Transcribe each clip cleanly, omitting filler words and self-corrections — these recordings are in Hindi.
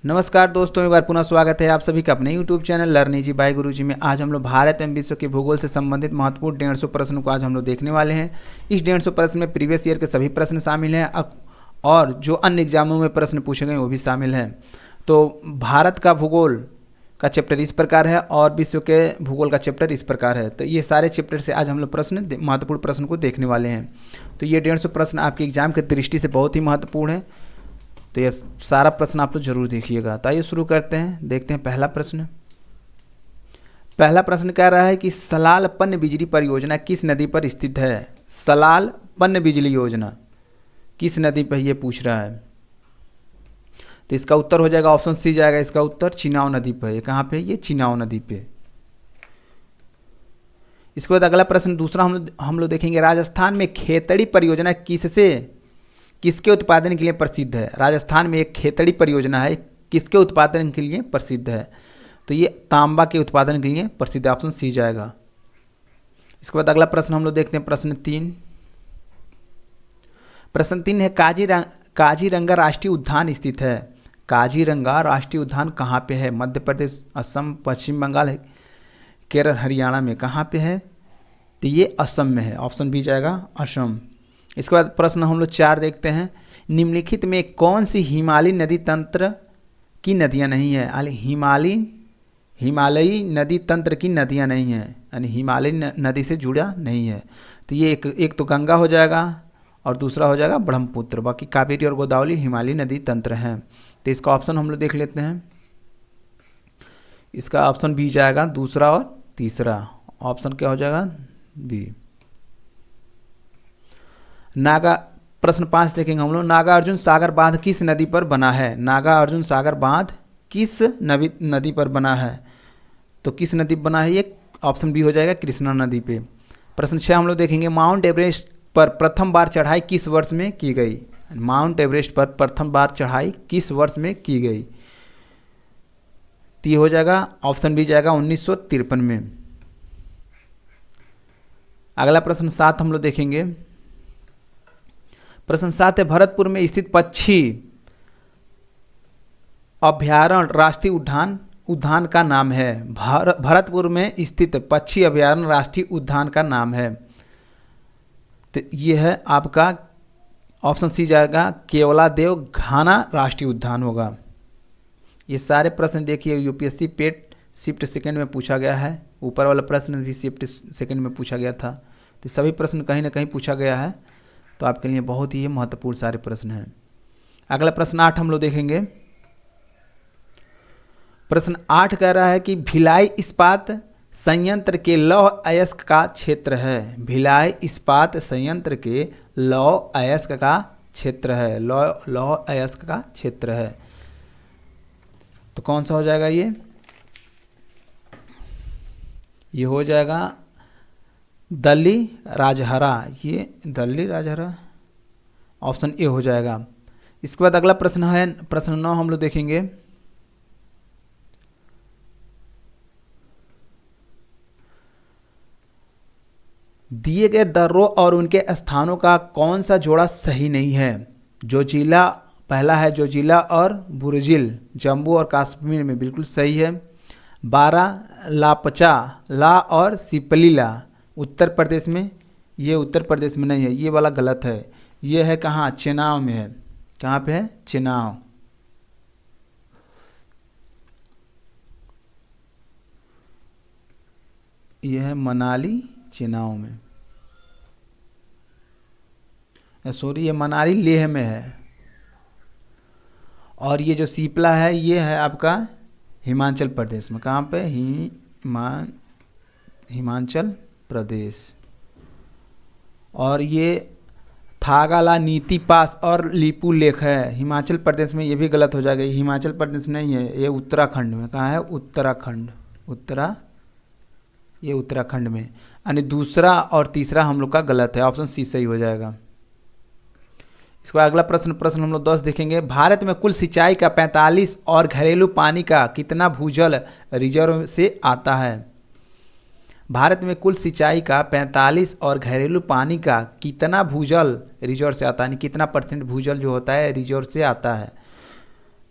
नमस्कार दोस्तों, एक बार पुनः स्वागत है आप सभी का अपने YouTube channel learn easy by Guruji में। आज हम लोग भारत एवं विश्व के भूगोल से संबंधित महत्वपूर्ण 150 प्रश्नों को आज हम लोग देखने वाले हैं। इस 150 प्रश्न में प्रीवियस ईयर के सभी प्रश्न शामिल हैं और जो अन्य एग्जामों में प्रश्न पूछे गए वो भी शामिल हैं। तो भारत का भूगोल का चैप्टर इस प्रकार है और विश्व के भूगोल का चैप्टर इस प्रकार है। तो ये सारे चैप्टर से आज हम लोग महत्वपूर्ण प्रश्न को देखने वाले हैं। तो ये 150 प्रश्न आपके एग्जाम की दृष्टि से बहुत ही महत्वपूर्ण है, तो ये सारा प्रश्न आप लोग जरूर देखिएगा। तो आइए शुरू करते हैं, देखते हैं पहला प्रश्न। पहला प्रश्न कह रहा है कि सलाल पन्न बिजली परियोजना किस नदी पर स्थित है। सलाल पन्न बिजली योजना किस नदी पर, ये पूछ रहा है। तो इसका उत्तर हो जाएगा ऑप्शन सी जाएगा इसका उत्तर, चिनाव नदी पर। ये कहाँ पे, ये चिनाव नदी पे। इसके बाद अगला प्रश्न दूसरा हम लोग देखेंगे, राजस्थान में खेतड़ी परियोजना किसके उत्पादन के लिए प्रसिद्ध है। राजस्थान में एक खेतड़ी परियोजना है, किसके उत्पादन के लिए प्रसिद्ध है। तो ये तांबा के उत्पादन के लिए प्रसिद्ध है, ऑप्शन सी जाएगा। इसके बाद अगला प्रश्न हम लोग देखते हैं प्रश्न 3। प्रश्न 3 है काजीरंगा राष्ट्रीय उद्यान स्थित है। काजीरंगा राष्ट्रीय उद्यान कहाँ पे है। मध्य प्रदेश, असम, पश्चिम बंगाल है, केरल, हरियाणा में कहाँ पे है। तो ये असम में है, ऑप्शन बी जाएगा असम। इसके बाद प्रश्न हम लोग 4 देखते हैं, निम्नलिखित में कौन सी हिमालयी नदी तंत्र की नदियाँ नहीं है। हिमालयी नदी तंत्र की नदियाँ नहीं हैं, यानी हिमालयी नदी से जुड़ा नहीं है। तो ये एक तो गंगा हो जाएगा और दूसरा हो जाएगा ब्रह्मपुत्र। बाकी कावेरी और गोदावरी हिमालयी नदी तंत्र हैं। तो इसका ऑप्शन हम लोग देख लेते हैं। इसका ऑप्शन बी जाएगा, दूसरा और तीसरा। ऑप्शन क्या हो जाएगा, बी। प्रश्न 5 देखेंगे हम लोग, नागार्जुन सागर बांध किस नदी पर बना है। नागार्जुन सागर बांध किस नदी पर बना है। तो किस नदी पर बना है, ये ऑप्शन बी हो जाएगा, कृष्णा नदी पे। प्रश्न 6 हम लोग देखेंगे, माउंट एवरेस्ट पर प्रथम बार चढ़ाई किस वर्ष में की गई। माउंट एवरेस्ट पर प्रथम बार चढ़ाई किस वर्ष में की गई। तो ये हो जाएगा ऑप्शन बी जाएगा 1953 में। अगला प्रश्न 7 हम लोग देखेंगे। प्रश्न 7 है, भरतपुर में स्थित पक्षी अभयारण्य राष्ट्रीय उद्यान का नाम है। भरतपुर में स्थित पक्षी अभयारण्य राष्ट्रीय उद्यान का नाम है। तो यह है आपका ऑप्शन सी जाएगा, केवलादेव घाना राष्ट्रीय उद्यान होगा। ये सारे प्रश्न देखिए यूपीएससी पेट शिफ्ट सेकंड में पूछा गया है। ऊपर वाला प्रश्न भी शिफ्ट सेकंड में पूछा गया था। तो सभी प्रश्न कहीं ना कहीं पूछा गया है, तो आपके लिए बहुत ही महत्वपूर्ण सारे प्रश्न हैं। अगला प्रश्न 8 हम लोग देखेंगे। प्रश्न 8 कह रहा है कि भिलाई इस्पात संयंत्र के लौह अयस्क का क्षेत्र है। भिलाई इस्पात संयंत्र के लौह अयस्क का क्षेत्र है। लौह अयस्क का क्षेत्र है। तो कौन सा हो जाएगा ये हो जाएगा दल्ली राजहरा। ये दल्ली राजहरा, ऑप्शन ए हो जाएगा। इसके बाद अगला प्रश्न है प्रश्न 9 हम लोग देखेंगे। दिए गए दर्रों और उनके स्थानों का कौन सा जोड़ा सही नहीं है। जोजिला, पहला है जोजिला और बुरजिल, जम्मू और कश्मीर में बिल्कुल सही है। 12 लापचा ला और सिपलीला, उत्तर प्रदेश में, ये उत्तर प्रदेश में नहीं है, ये वाला गलत है। ये है कहाँ, चेनाव में है। कहाँ पे है, चेनाव। ये है मनाली, चेनाव में। सॉरी, ये मनाली लेह में है। और ये जो सिपला है ये है आपका हिमाचल प्रदेश में। कहाँ पे, हिमाचल प्रदेश। और ये थागाला नीति पास और लिपू लेख है हिमाचल प्रदेश में। ये भी गलत हो जाएगा, हिमाचल प्रदेश में नहीं है, ये उत्तराखंड में। कहाँ है, उत्तराखंड। ये उत्तराखंड में, यानी दूसरा और तीसरा हम लोग का गलत है, ऑप्शन सी सही हो जाएगा। इसके बाद अगला प्रश्न हम लोग 10 देखेंगे। भारत में कुल सिंचाई का 45 और घरेलू पानी का कितना भूजल रिजर्व से आता है। भारत में कुल सिंचाई का 45 और घरेलू पानी का कितना भूजल रिजर्व से आता है, यानी कितना % भूजल जो होता है रिजर्व से आता है।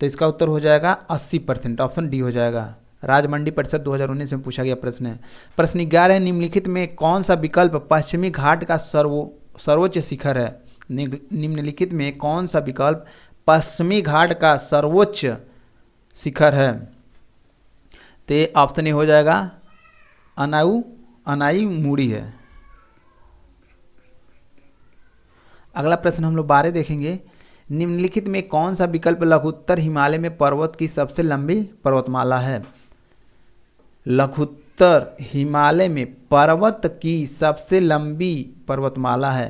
तो इसका उत्तर हो जाएगा 80%, ऑप्शन डी हो जाएगा। राजमंडी परिषद 2019 में पूछा गया प्रश्न है। प्रश्न 11 है, निम्नलिखित में कौन सा विकल्प पश्चिमी घाट का सर्वोच्च शिखर है? निम्नलिखित में कौन सा विकल्प पश्चिमी घाट का सर्वोच्च शिखर है? तो ये ऑप्शन ए हो जाएगा अनाई मूड़ी है। अगला प्रश्न हम लोग 12 देखेंगे। निम्नलिखित में कौन सा विकल्प लघुत्तर हिमालय में पर्वत की सबसे लंबी पर्वतमाला है? लघुत्तर हिमालय में पर्वत की सबसे लंबी पर्वतमाला है,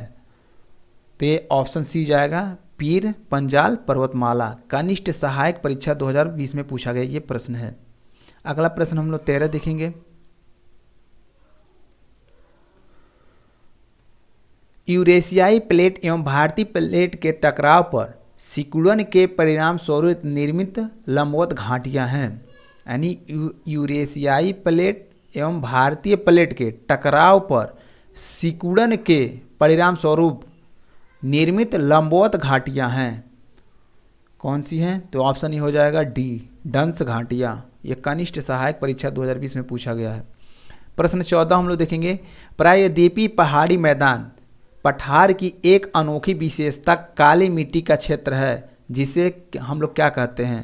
तो ये ऑप्शन सी जाएगा, पीर पंजाल पर्वतमाला। कनिष्ठ सहायक परीक्षा 2020 में पूछा गया ये प्रश्न है। अगला प्रश्न हम लोग 13 देखेंगे। यूरेशियाई प्लेट एवं भारतीय प्लेट के टकराव पर सिकुड़न के परिणाम स्वरूप निर्मित लंबवत घाटियां हैं। यानी यूरेशियाई प्लेट एवं भारतीय प्लेट के टकराव पर सिकुड़न के परिणाम स्वरूप निर्मित लंबवत घाटियां हैं। कौन सी हैं? तो ऑप्शन ही हो जाएगा डी, डंस घाटियां। ये कनिष्ठ सहायक परीक्षा 2020 में पूछा गया है। प्रश्न 14 हम लोग देखेंगे। प्रायद्वीपीय पहाड़ी मैदान पठार की एक अनोखी विशेषता काली मिट्टी का क्षेत्र है, जिसे हम लोग क्या कहते हैं?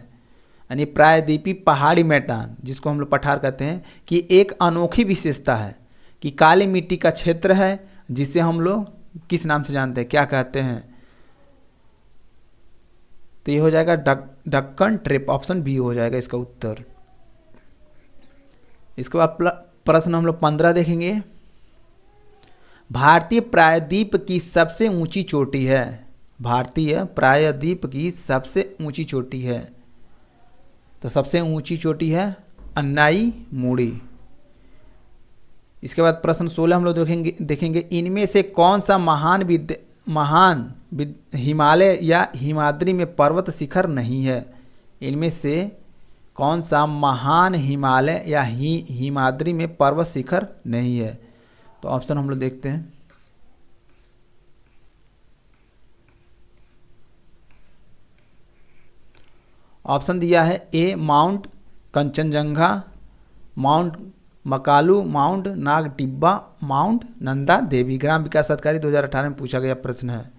यानी प्रायद्वीपीय पहाड़ी मैदान, जिसको हम लोग पठार कहते हैं, कि एक अनोखी विशेषता है कि काली मिट्टी का क्षेत्र है, जिसे हम लोग किस नाम से जानते हैं, क्या कहते हैं? तो ये हो जाएगा दक्कन ट्रिप, ऑप्शन बी हो जाएगा इसका उत्तर। इसके बाद प्रश्न हम लोग 15 देखेंगे। भारतीय प्रायद्वीप की सबसे ऊंची चोटी है। भारतीय प्रायद्वीप की सबसे ऊंची चोटी है, तो सबसे ऊंची चोटी है अन्नाई मूड़ी। इसके बाद प्रश्न 16 हम लोग देखेंगे। इनमें से कौन सा महान हिमालय या हिमाद्री में पर्वत शिखर नहीं है? इनमें से कौन सा महान हिमालय या हिमाद्री में पर्वत शिखर नहीं है? तो ऑप्शन हम लोग देखते हैं। ऑप्शन दिया है A mount Kanchenjunga, mount Makalu, mount Nagtibba, mount Nanda Devi. ग्राम विकास अधिकारी 2018 में पूछा गया प्रश्न है।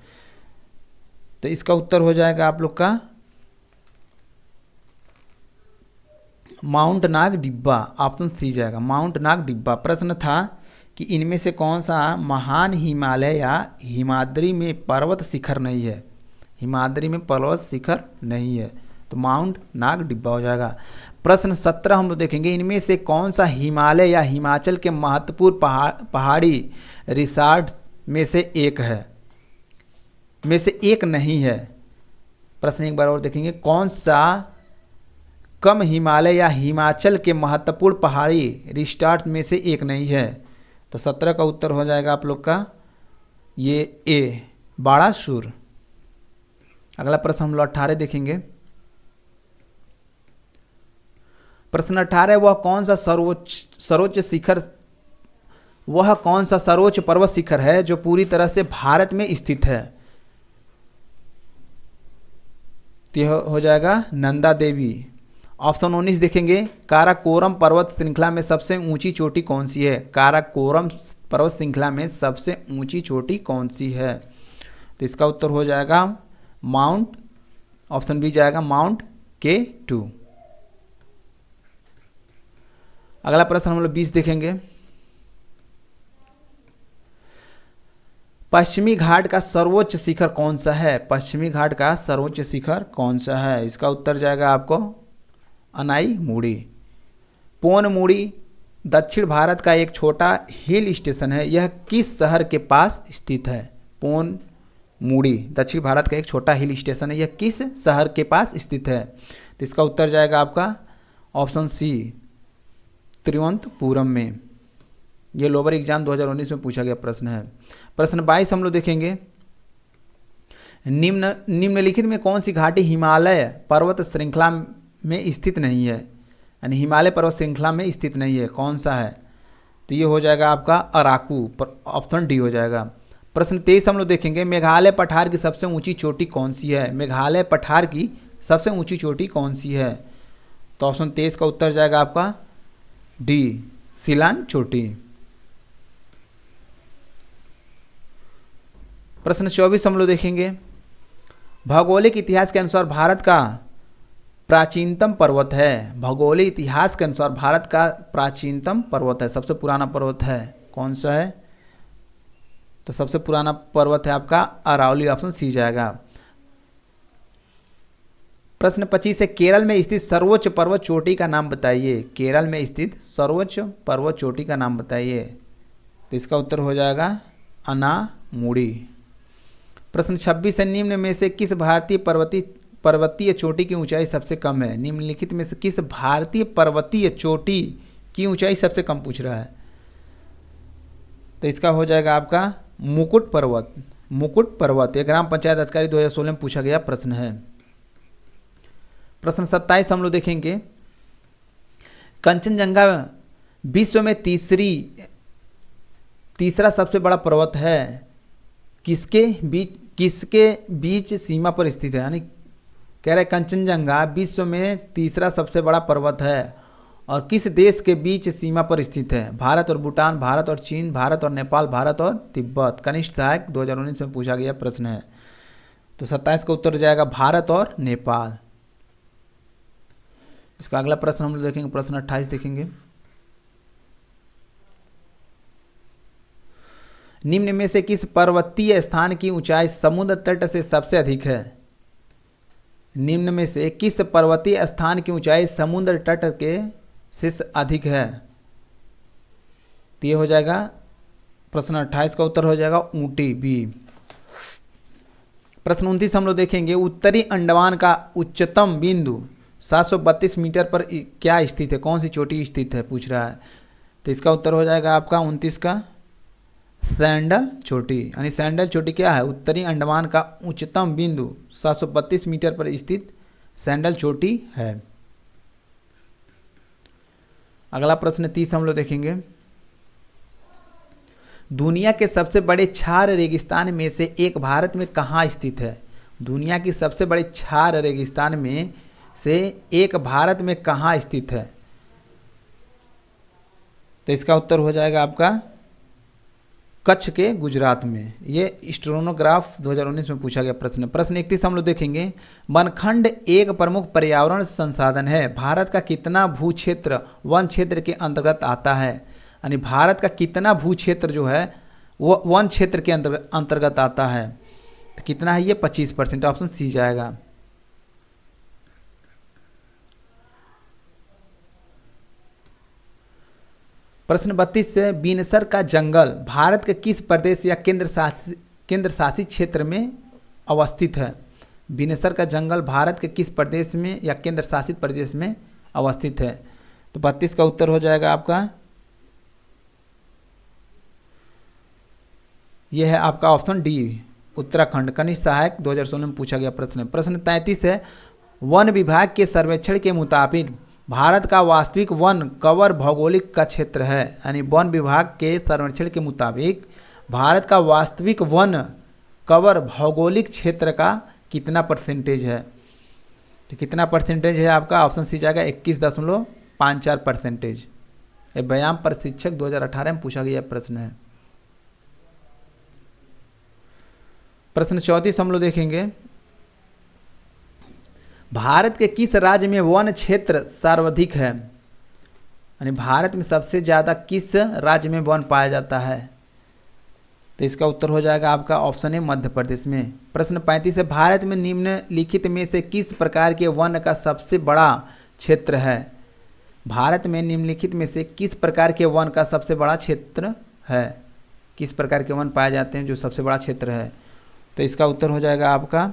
तो इसका उत्तर हो जाएगा आप लोग का माउंट नागटिब्बा, ऑप्शन सी जाएगा, माउंट नागटिब्बा। प्रश्न था कि इनमें से कौन सा महान हिमालय या हिमाद्री में पर्वत शिखर नहीं है? हिमाद्री में पर्वत शिखर नहीं है, तो माउंट नागटिब्बा हो जाएगा। प्रश्न 17 हम लोग देखेंगे। इनमें से कौन सा हिमालय या हिमाचल के महत्वपूर्ण पहाड़ी रिसॉर्ट में से एक है? में से एक नहीं है। प्रश्न एक बार और देखेंगे। कौन सा कम हिमालय या हिमाचल के महत्वपूर्ण पहाड़ी रिसॉर्ट में से एक नहीं है? तो 17 का उत्तर हो जाएगा आप लोग का ये ए, बाड़ासुर। अगला प्रश्न हम लोग 18 देखेंगे। प्रश्न 18, वह कौन सा सर्वोच्च पर्वत शिखर है जो पूरी तरह से भारत में स्थित है? तो हो जाएगा नंदा देवी। ऑप्शन 19 देखेंगे। काराकोरम पर्वत श्रृंखला में सबसे ऊंची चोटी कौन सी है? काराकोरम पर्वत श्रृंखला में सबसे ऊंची चोटी कौन सी है? तो इसका उत्तर हो जाएगा माउंट, ऑप्शन बी जाएगा माउंट K2। अगला प्रश्न हम लोग 20 देखेंगे। पश्चिमी घाट का सर्वोच्च शिखर कौन सा है? पश्चिमी घाट का सर्वोच्च शिखर कौन सा है? इसका उत्तर जाएगा आपको अनाई मूड़ी। पोनमुड़ी दक्षिण भारत का एक छोटा हिल स्टेशन है। यह किस शहर के पास स्थित है? पोनमुड़ी दक्षिण भारत का एक छोटा हिल स्टेशन है। यह किस शहर के पास स्थित है? तो इसका उत्तर जाएगा आपका ऑप्शन सी, तिरुवनंतपुरम में। यह लोअर एग्जाम 2019 में पूछा गया प्रश्न है। प्रश्न 22 हम लोग देखेंगे। निम्नलिखित में कौन सी घाटी हिमालय पर्वत श्रृंखला में स्थित नहीं है? यानी हिमालय पर्वत श्रृंखला में स्थित नहीं है, कौन सा है? तो ये हो जाएगा आपका अराकू, ऑप्शन डी हो जाएगा। प्रश्न 23 हम लोग देखेंगे। मेघालय पठार की सबसे ऊंची चोटी कौन सी है? मेघालय पठार की सबसे ऊंची चोटी कौन सी है? तो ऑप्शन 23 का उत्तर जाएगा आपका डी, शिलांग चोटी। प्रश्न 24 हम लोग देखेंगे। भौगोलिक इतिहास के अनुसार भारत का प्राचीनतम पर्वत है। भौगोलिक इतिहास के अनुसार भारत का प्राचीनतम पर्वत है, सबसे पुराना पर्वत है, कौन सा है? तो सबसे पुराना पर्वत है आपका अरावली, ऑप्शन सी जाएगा। प्रश्न 25 है, केरल में स्थित सर्वोच्च पर्वत चोटी का नाम बताइए। केरल में स्थित सर्वोच्च पर्वत चोटी का नाम बताइए। तो इसका उत्तर हो जाएगा अनामुड़ी। प्रश्न 26 है, निम्न में से किस भारतीय पर्वतीय चोटी की ऊंचाई सबसे कम है? निम्नलिखित में से किस भारतीय पर्वतीय चोटी की ऊंचाई सबसे कम पूछ रहा है? तो इसका हो जाएगा आपका मुकुट पर्वत। मुकुट पर्वत, ये ग्राम पंचायत अधिकारी 2016 में पूछा गया प्रश्न है। प्रश्न 27 हम लोग देखेंगे। कंचनजंगा विश्व में तीसरा सबसे बड़ा पर्वत है, किसके बीच सीमा पर स्थित है? यानी कह रहे कंचनजंगा विश्व में तीसरा सबसे बड़ा पर्वत है और किस देश के बीच सीमा पर स्थित है? भारत और भूटान, भारत और चीन, भारत और नेपाल, भारत और तिब्बत। कनिष्ठ सहायक 2019 में पूछा गया प्रश्न है। तो 27 का उत्तर जाएगा भारत और नेपाल। इसका अगला प्रश्न हम लोग देखेंगे, प्रश्न 28 देखेंगे। निम्न में से किस पर्वतीय स्थान की ऊंचाई समुद्र तट से सबसे अधिक है? निम्न में से किस पर्वतीय स्थान की ऊंचाई समुद्र तट के से अधिक है? तो ये हो जाएगा प्रश्न 28 का उत्तर हो जाएगा ऊटी, बी। प्रश्न 29 हम लोग देखेंगे। उत्तरी अंडमान का उच्चतम बिंदु 732 मीटर पर क्या स्थित है? कौन सी चोटी स्थित है पूछ रहा है। तो इसका उत्तर हो जाएगा आपका 29 का सैंडल चोटी। यानी सैंडल चोटी क्या है? उत्तरी अंडमान का उच्चतम बिंदु 732 मीटर पर स्थित सैंडल चोटी है। अगला प्रश्न 30 हम लोग देखेंगे। दुनिया के सबसे बड़े क्षार रेगिस्तान में से एक भारत में कहाँ स्थित है? दुनिया की सबसे बड़े क्षार रेगिस्तान में से एक भारत में कहाँ स्थित है? तो इसका उत्तर हो जाएगा आपका कच्छ के गुजरात में। ये स्टेनोग्राफ 2019 में पूछा गया प्रश्न। प्रश्न 31 हम लोग देखेंगे। वनखंड एक प्रमुख पर्यावरण संसाधन है। भारत का कितना भू क्षेत्र वन क्षेत्र के अंतर्गत आता है? यानी भारत का कितना भू क्षेत्र जो है वो वन क्षेत्र के अंतर्गत आता है? तो कितना है ये? 25%, ऑप्शन सी जाएगा। प्रश्न 32 से, बिनसर का जंगल भारत के किस प्रदेश या केंद्र शासित क्षेत्र में अवस्थित है? बिनसर का जंगल भारत के किस प्रदेश में या केंद्र शासित प्रदेश में अवस्थित है? तो 32 का उत्तर हो जाएगा आपका, यह है आपका ऑप्शन डी, उत्तराखंड। कनिष्ठ सहायक 2016 में पूछा गया प्रश्न। प्रश्न 33 है, वन विभाग के सर्वेक्षण के मुताबिक भारत का वास्तविक वन कवर भौगोलिक का क्षेत्र है। यानी वन विभाग के सर्वेक्षण के मुताबिक भारत का वास्तविक वन कवर भौगोलिक क्षेत्र का कितना परसेंटेज है? तो कितना परसेंटेज है आपका? ऑप्शन सी जाएगा 21.54%। ये व्यायाम प्रशिक्षक 2018 में पूछा गया प्रश्न है। प्रश्न 34 हम लोग देखेंगे। भारत के किस राज्य में वन क्षेत्र सर्वाधिक है? यानी भारत में सबसे ज़्यादा किस राज्य में वन पाया जाता है? तो इसका उत्तर हो जाएगा आपका ऑप्शन है मध्य प्रदेश में। प्रश्न 35 है, भारत में निम्नलिखित में से किस प्रकार के वन का सबसे बड़ा क्षेत्र है? भारत में निम्नलिखित में से किस प्रकार के वन का सबसे बड़ा क्षेत्र है? किस प्रकार के वन पाए जाते हैं जो सबसे बड़ा क्षेत्र है? तो इसका उत्तर हो जाएगा आपका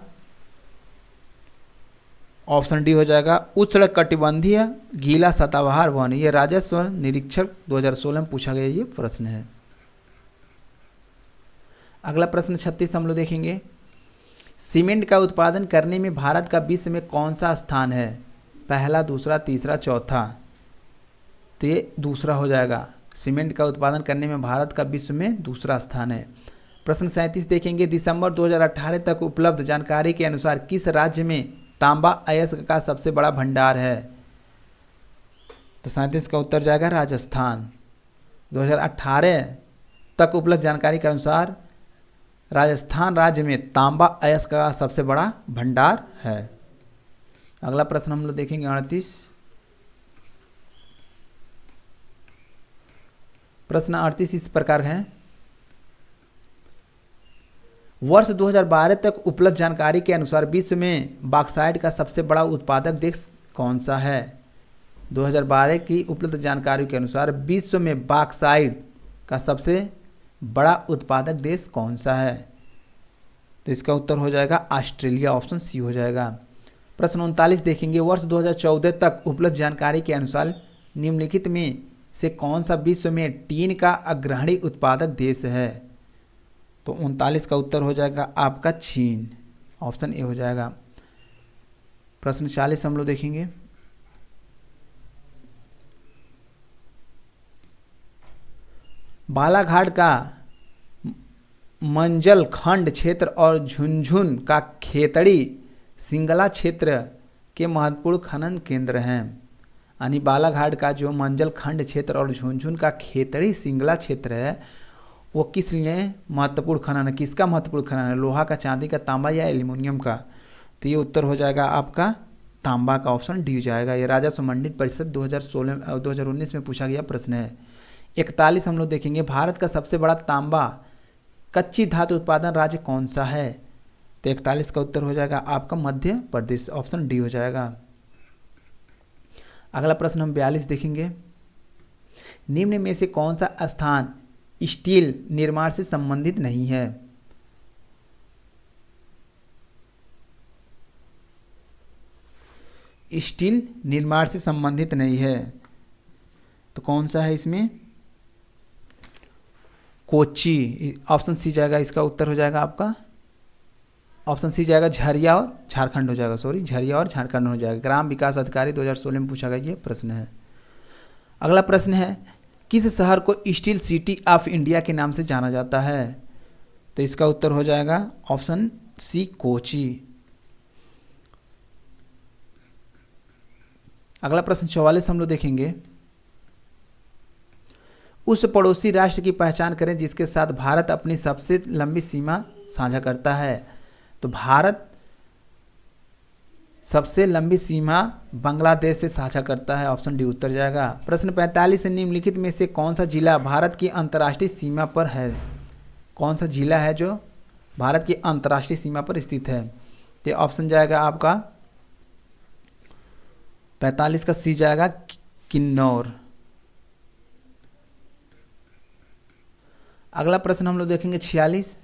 ऑप्शन डी हो जाएगा, उष्ण कटिबंधीय गीला सदाबहार वन। ये राजस्व निरीक्षक 2016 में पूछा गया ये प्रश्न है। अगला प्रश्न 36 हम लोग देखेंगे। सीमेंट का उत्पादन करने में भारत का विश्व में कौन सा स्थान है? पहला, दूसरा, तीसरा, चौथा? तो ये दूसरा हो जाएगा। सीमेंट का उत्पादन करने में भारत का विश्व में दूसरा स्थान है। प्रश्न 37 देखेंगे। दिसंबर 2018 तक उपलब्ध जानकारी के अनुसार किस राज्य में तांबा अयस्क का सबसे बड़ा भंडार है? तो 37 का उत्तर जाएगा राजस्थान। 2018 तक उपलब्ध जानकारी के अनुसार राजस्थान राज्य में तांबा अयस्क का सबसे बड़ा भंडार है। अगला प्रश्न हम लोग देखेंगे 38। प्रश्न 38 इस प्रकार है, वर्ष 2012 तक उपलब्ध जानकारी के अनुसार विश्व में बॉक्साइट का सबसे बड़ा उत्पादक देश कौन सा है? 2012 की उपलब्ध जानकारी के अनुसार विश्व में बॉक्साइट का सबसे बड़ा उत्पादक देश कौन सा है? तो इसका उत्तर हो जाएगा ऑस्ट्रेलिया, ऑप्शन सी हो जाएगा। प्रश्न 39 देखेंगे, वर्ष 2014 तक उपलब्ध जानकारी के अनुसार निम्नलिखित में से कौन सा विश्व में टीन का अग्रणी उत्पादक देश है? तो 39 का उत्तर हो जाएगा आपका चीन, ऑप्शन ए हो जाएगा। प्रश्न 40 हम लोग देखेंगे, बालाघाट का मंजल खंड क्षेत्र और झुंझुन का खेतड़ी सिंगला क्षेत्र के महत्वपूर्ण खनन केंद्र हैं। यानी बालाघाट का जो मंजल खंड क्षेत्र और झुंझुन का खेतड़ी सिंगला क्षेत्र है वो किस लिए महत्वपूर्ण खनन है? किसका महत्वपूर्ण खनन है? लोहा का, चांदी का, तांबा या एल्युमिनियम का? तो ये उत्तर हो जाएगा आपका तांबा का, ऑप्शन डी हो जाएगा। ये राजस्व मंडित परिषद 2019 में पूछा गया प्रश्न है। 41 हम लोग देखेंगे, भारत का सबसे बड़ा तांबा कच्ची धातु उत्पादन राज्य कौन सा है? तो 41 का उत्तर हो जाएगा आपका मध्य प्रदेश, ऑप्शन डी हो जाएगा। अगला प्रश्न हम 42 देखेंगे, निम्न में से कौन सा स्थान स्टील निर्माण से संबंधित नहीं है? स्टील निर्माण से संबंधित नहीं है तो कौन सा है इसमें? कोच्चि, ऑप्शन सी जाएगा। इसका उत्तर हो जाएगा आपका ऑप्शन सी जाएगा झरिया और झारखंड हो जाएगा, सॉरी झरिया और झारखंड हो जाएगा। ग्राम विकास अधिकारी 2016 में पूछा गया ये प्रश्न है। अगला प्रश्न है, किस शहर को स्टील सिटी ऑफ इंडिया के नाम से जाना जाता है? तो इसका उत्तर हो जाएगा ऑप्शन सी कोच्चि। अगला प्रश्न 44 हम लोग देखेंगे, उस पड़ोसी राष्ट्र की पहचान करें जिसके साथ भारत अपनी सबसे लंबी सीमा साझा करता है। तो भारत सबसे लंबी सीमा बांग्लादेश से साझा करता है, ऑप्शन डी उत्तर जाएगा। प्रश्न 45 निम्नलिखित में से कौन सा जिला भारत की अंतर्राष्ट्रीय सीमा पर है? कौन सा जिला है जो भारत की अंतर्राष्ट्रीय सीमा पर स्थित है? तो ऑप्शन जाएगा आपका 45 का सी जाएगा किन्नौर। अगला प्रश्न हम लोग देखेंगे 46,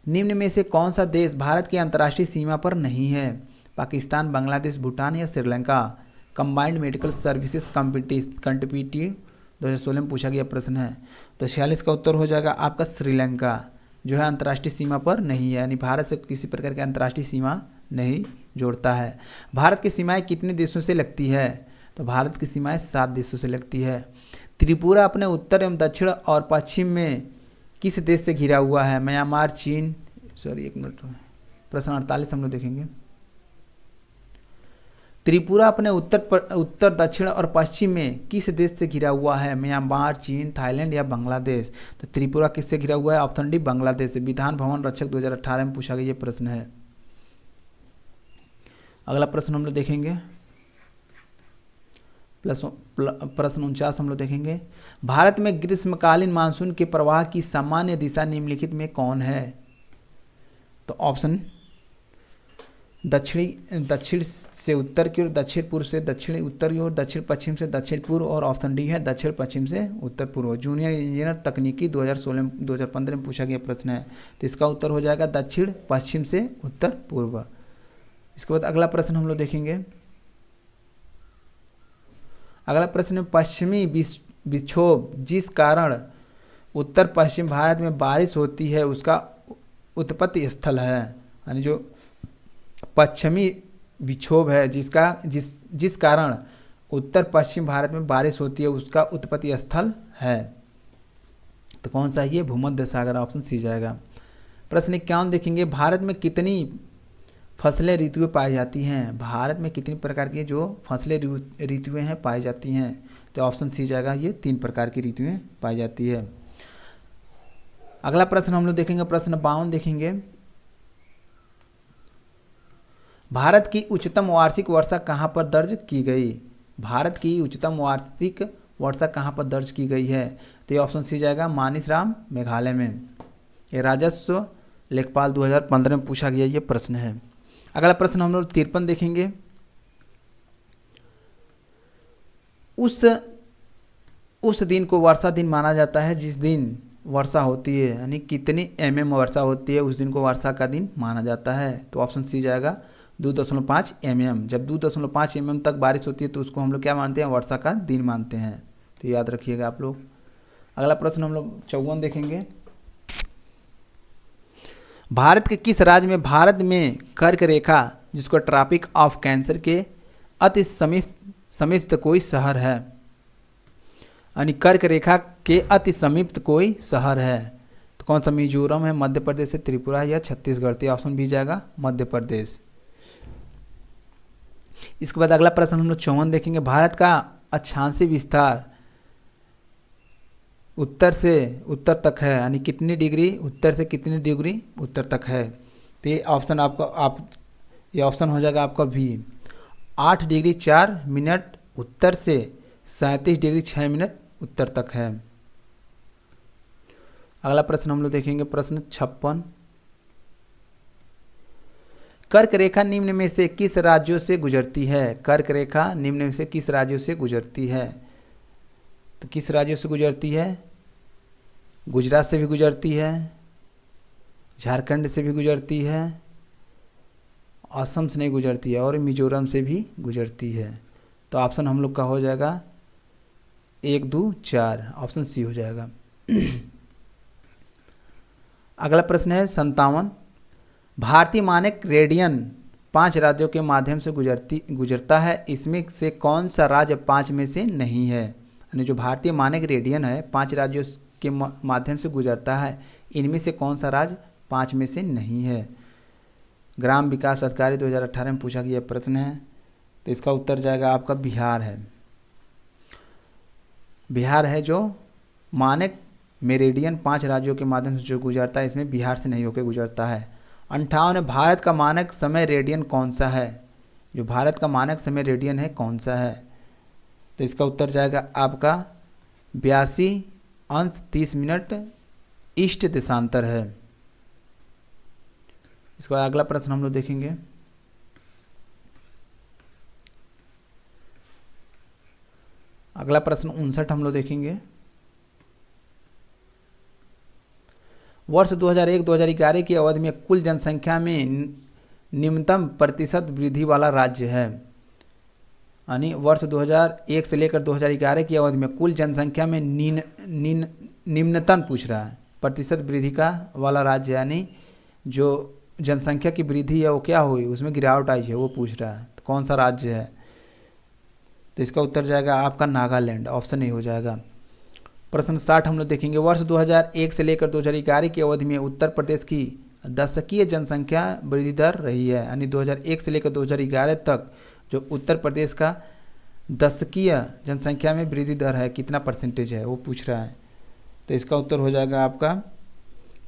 निम्न में से कौन सा देश भारत की अंतर्राष्ट्रीय सीमा पर नहीं है? पाकिस्तान, बांग्लादेश, भूटान या Sri Lanka? Combined medical services contributive 2016 में पूछा गया प्रश्न है। तो 46 का उत्तर हो जाएगा आपका श्रीलंका, जो है अंतर्राष्ट्रीय सीमा पर नहीं है, यानी भारत से किसी प्रकार की अंतर्राष्ट्रीय सीमा नहीं जोड़ता है। भारत की सीमाएं कितने देशों से लगती है? तो भारत की सीमाएं 7 देशों से लगती है। त्रिपुरा अपने उत्तर एवं दक्षिण और पश्चिम में किस देश से घिरा हुआ है? म्यांमार, चीन, सॉरी एक मिनट, प्रश्न 48 हम लोग देखेंगे। त्रिपुरा अपने उत्तर, दक्षिण और पश्चिम में किस देश से घिरा हुआ है? म्यांमार, चीन, थाईलैंड या बांग्लादेश? तो त्रिपुरा किससे घिरा हुआ है? ऑप्शन डी बांग्लादेश से। विधान भवन रक्षक 2018 में पूछा गया ये प्रश्न है। अगला प्रश्न हम लोग देखेंगे प्रश्न 49 हम लोग देखेंगे, भारत में ग्रीष्मकालीन मानसून के प्रवाह की सामान्य दिशा निम्नलिखित में कौन है? तो ऑप्शन दक्षिण से उत्तर की ओर, दक्षिण पूर्व से दक्षिण उत्तर की ओर, दक्षिण पश्चिम से दक्षिण पूर्व, और ऑप्शन डी है दक्षिण पश्चिम से उत्तर पूर्व। जूनियर इंजीनियर तकनीकी 2015 में पूछा गया प्रश्न है, तो इसका उत्तर हो जाएगा दक्षिण पश्चिम से उत्तर पूर्व। इसके बाद अगला प्रश्न हम लोग देखेंगे। अगला प्रश्न, पश्चिमी विक्षोभ जिस कारण उत्तर पश्चिम भारत में बारिश होती है उसका उत्पत्ति स्थल है। यानी जो पश्चिमी विक्षोभ है जिस कारण उत्तर पश्चिम भारत में बारिश होती है उसका उत्पत्ति स्थल है, तो कौन सा? ये भूमध्य सागर, ऑप्शन सी जाएगा। प्रश्न 51 देखेंगे, भारत में कितनी फसलें ऋतुएं पाई जाती हैं? भारत में कितनी प्रकार की जो फसलें ऋतुएं हैं पाई जाती हैं? तो ऑप्शन सी जाएगा, ये 3 प्रकार की ऋतुएं पाई जाती है। अगला प्रश्न हम लोग देखेंगे, प्रश्न 52 देखेंगे। भारत की उच्चतम वार्षिक वर्षा कहाँ पर दर्ज की गई? भारत की उच्चतम वार्षिक वर्षा कहाँ पर दर्ज की गई है? तो ये ऑप्शन सी जाएगा, मानिसराम मेघालय में। ये राजस्व लेखपाल 2015 में पूछा गया ये प्रश्न है। अगला प्रश्न हम लोग 53 देखेंगे। उस दिन को वर्षा दिन माना जाता है जिस दिन वर्षा होती है, यानी कितनी mm वर्षा होती है उस दिन को वर्षा का दिन माना जाता है। तो ऑप्शन सी जाएगा 2.5 mm। जब 2.5 mm तक बारिश होती है तो उसको हम लोग क्या मानते हैं? वर्षा का दिन मानते हैं। तो याद रखिएगा आप लोग। अगला प्रश्न हम लोग 54 देखेंगे। भारत के किस राज्य में भारत में कर्क रेखा, जिसको ट्रॉपिक ऑफ कैंसर के अति समीप कोई शहर है, यानी कर्क रेखा के अति समीप कोई शहर है? तो कौन सा? मिजोरम है, मध्य प्रदेश है, त्रिपुरा है या छत्तीसगढ़? तो ऑप्शन बी जाएगा, मध्य प्रदेश। इसके बाद अगला प्रश्न हम लोग 54 देखेंगे। भारत का अक्षांशीय विस्तार उत्तर से उत्तर तक है, यानी कितनी डिग्री उत्तर से कितनी डिग्री उत्तर तक है? तो ये ऑप्शन ये ऑप्शन हो जाएगा आपका भी, 8 डिग्री 4 मिनट उत्तर से 37 डिग्री 6 मिनट उत्तर तक है। अगला प्रश्न हम लोग देखेंगे, प्रश्न 56। कर्क रेखा निम्न में से किस राज्यों से गुजरती है? कर्क रेखा निम्न में से किस राज्यों से गुजरती है? तो किस राज्यों से गुजरती है? गुजरात से भी गुजरती है, झारखंड से भी गुजरती है, असम से नहीं गुजरती है, और मिजोरम से भी गुजरती है। तो ऑप्शन हम लोग का हो जाएगा 1, 2, 4, ऑप्शन सी हो जाएगा। अगला प्रश्न है 57। भारतीय मानक रेडियन 5 राज्यों के माध्यम से गुजरता है, इसमें से कौन सा राज्य 5 में से नहीं है? यानी जो भारतीय मानक रेडियन है 5 राज्यों के माध्यम से गुजरता है, इनमें से कौन सा राज्य 5 में से नहीं है? ग्राम विकास अधिकारी 2018 में पूछा गया प्रश्न है। तो इसका उत्तर जाएगा आपका बिहार है। बिहार है जो मानक मेरिडियन 5 राज्यों के माध्यम से जो गुजरता है, इसमें बिहार से नहीं होकर गुजरता है। 58, भारत का मानक समय रेडियन कौन सा है? जो भारत का मानक समय रेडियन है कौन सा है? तो इसका उत्तर जाएगा आपका 82°30' ईस्ट देशांतर है। इसके बाद अगला प्रश्न हम लोग देखेंगे। अगला प्रश्न 59 हम लोग देखेंगे। वर्ष 2001-2011 की अवधि में कुल जनसंख्या में निम्नतम प्रतिशत वृद्धि वाला राज्य है, यानी वर्ष 2001 से लेकर 2011 की अवधि में कुल जनसंख्या में निम्नतम पूछ रहा है, प्रतिशत वृद्धि का वाला राज्य, यानी जो जनसंख्या की वृद्धि है वो क्या हुई, उसमें गिरावट आई है, वो पूछ रहा है। तो कौन सा राज्य है? तो इसका उत्तर जाएगा आपका नागालैंड, ऑप्शन ए हो जाएगा। प्रश्न 60 हम लोग देखेंगे। वर्ष 2001 से लेकर 2011 की अवधि में उत्तर प्रदेश की दशकीय जनसंख्या वृद्धि दर रही है, यानी 2001 से लेकर 2011 तक जो उत्तर प्रदेश का दशकीय जनसंख्या में वृद्धि दर है कितना परसेंटेज है, वो पूछ रहा है। तो इसका उत्तर हो जाएगा आपका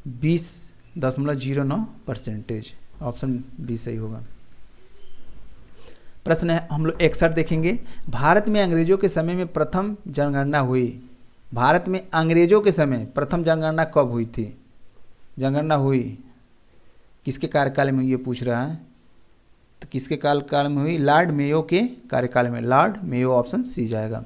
20.09%, ऑप्शन बी सही होगा। प्रश्न है हम लोग 61 देखेंगे। भारत में अंग्रेजों के समय में प्रथम जनगणना हुई। भारत में अंग्रेजों के समय प्रथम जनगणना कब हुई थी? जनगणना हुई किसके कार्यकाल में हुई, ये पूछ रहा है। तो किसके कार्यकाल में हुई? लॉर्ड मेयो के कार्यकाल में, लॉर्ड मेयो, ऑप्शन सी जाएगा।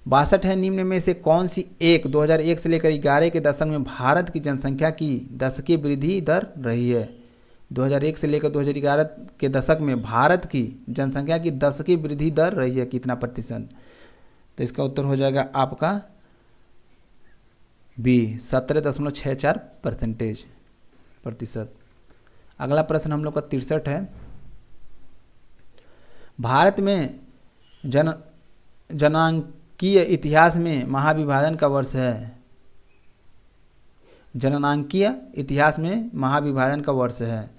62 है, निम्न में से कौन सी 2001 से लेकर 11 के दशक में भारत की जनसंख्या की दशकीय वृद्धि दर रही है? 2001 से लेकर 2011 के दशक में भारत की जनसंख्या की दशकीय वृद्धि दर रही है कितना प्रतिशत? तो इसका उत्तर हो जाएगा आपका बी, 17.64% प्रतिशत। अगला प्रश्न हम लोग का 63 है। भारत में जनांकीय इतिहास में महाविभाजन का वर्ष है। जननांकीय इतिहास में महाविभाजन का वर्ष है।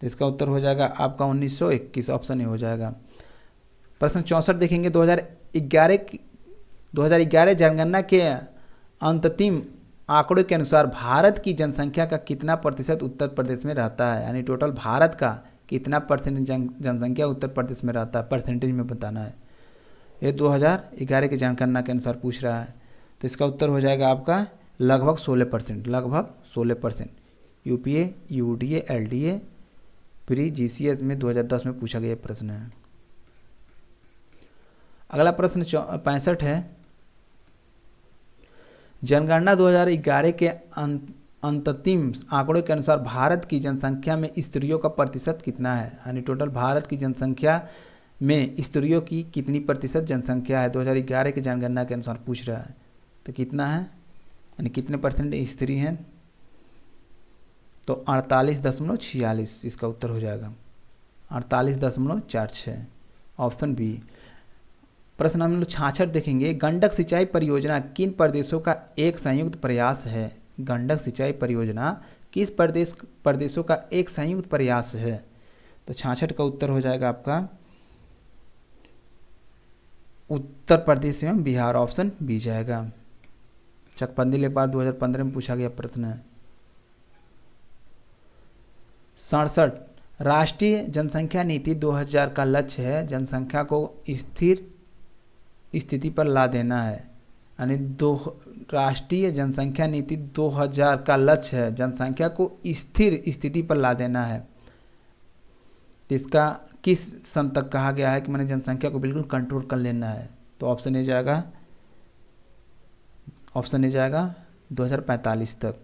तो इसका उत्तर हो जाएगा आपका 1921, ऑप्शन ए हो जाएगा। प्रश्न 64 देखेंगे। 2011 जनगणना के अंतिम आंकड़ों के अनुसार भारत की जनसंख्या का कितना प्रतिशत उत्तर प्रदेश में रहता है, यानी टोटल भारत का कितना परसेंट जनसंख्या उत्तर प्रदेश में रहता है, परसेंटेज में बताना है। ये 2011 की जनगणना के अनुसार पूछ रहा है। तो इसका उत्तर हो जाएगा आपका लगभग 16%, लगभग 16%। UPA, UDA, LDA, pre GCS में 2010 में पूछा गया प्रश्न है। अगला प्रश्न 65 है। जनगणना 2011 के अंतिम आंकड़ों के अनुसार भारत की जनसंख्या में स्त्रियों का प्रतिशत कितना है, यानी टोटल भारत की जनसंख्या में स्त्रियों की कितनी प्रतिशत जनसंख्या है, 2011 की जनगणना के अनुसार पूछ रहा है। तो कितना है, यानी कितने परसेंट स्त्री हैं, तो 48.46 इसका उत्तर हो जाएगा, 48.46, ऑप्शन बी। प्रश्न हम लोग 66 देखेंगे। गंडक सिंचाई परियोजना किन प्रदेशों का एक संयुक्त प्रयास है? गंडक सिंचाई परियोजना किस प्रदेशों का एक संयुक्त प्रयास है? तो 66 का उत्तर हो जाएगा आपका उत्तर प्रदेश एवं बिहार, ऑप्शन बी जाएगा। चकबंदी लेखपाल 2015 में पूछा गया प्रश्न है। 67 राष्ट्रीय जनसंख्या नीति 2000 का लक्ष्य है जनसंख्या को स्थिर स्थिति पर ला देना है, यानी राष्ट्रीय जनसंख्या नीति 2000 का लक्ष्य है जनसंख्या को स्थिर स्थिति पर ला देना है। इसका किस सन तक कहा गया है कि मैंने जनसंख्या को बिल्कुल कंट्रोल कर लेना है? तो ऑप्शन ए जाएगा, ऑप्शन ए जाएगा 2045 तक।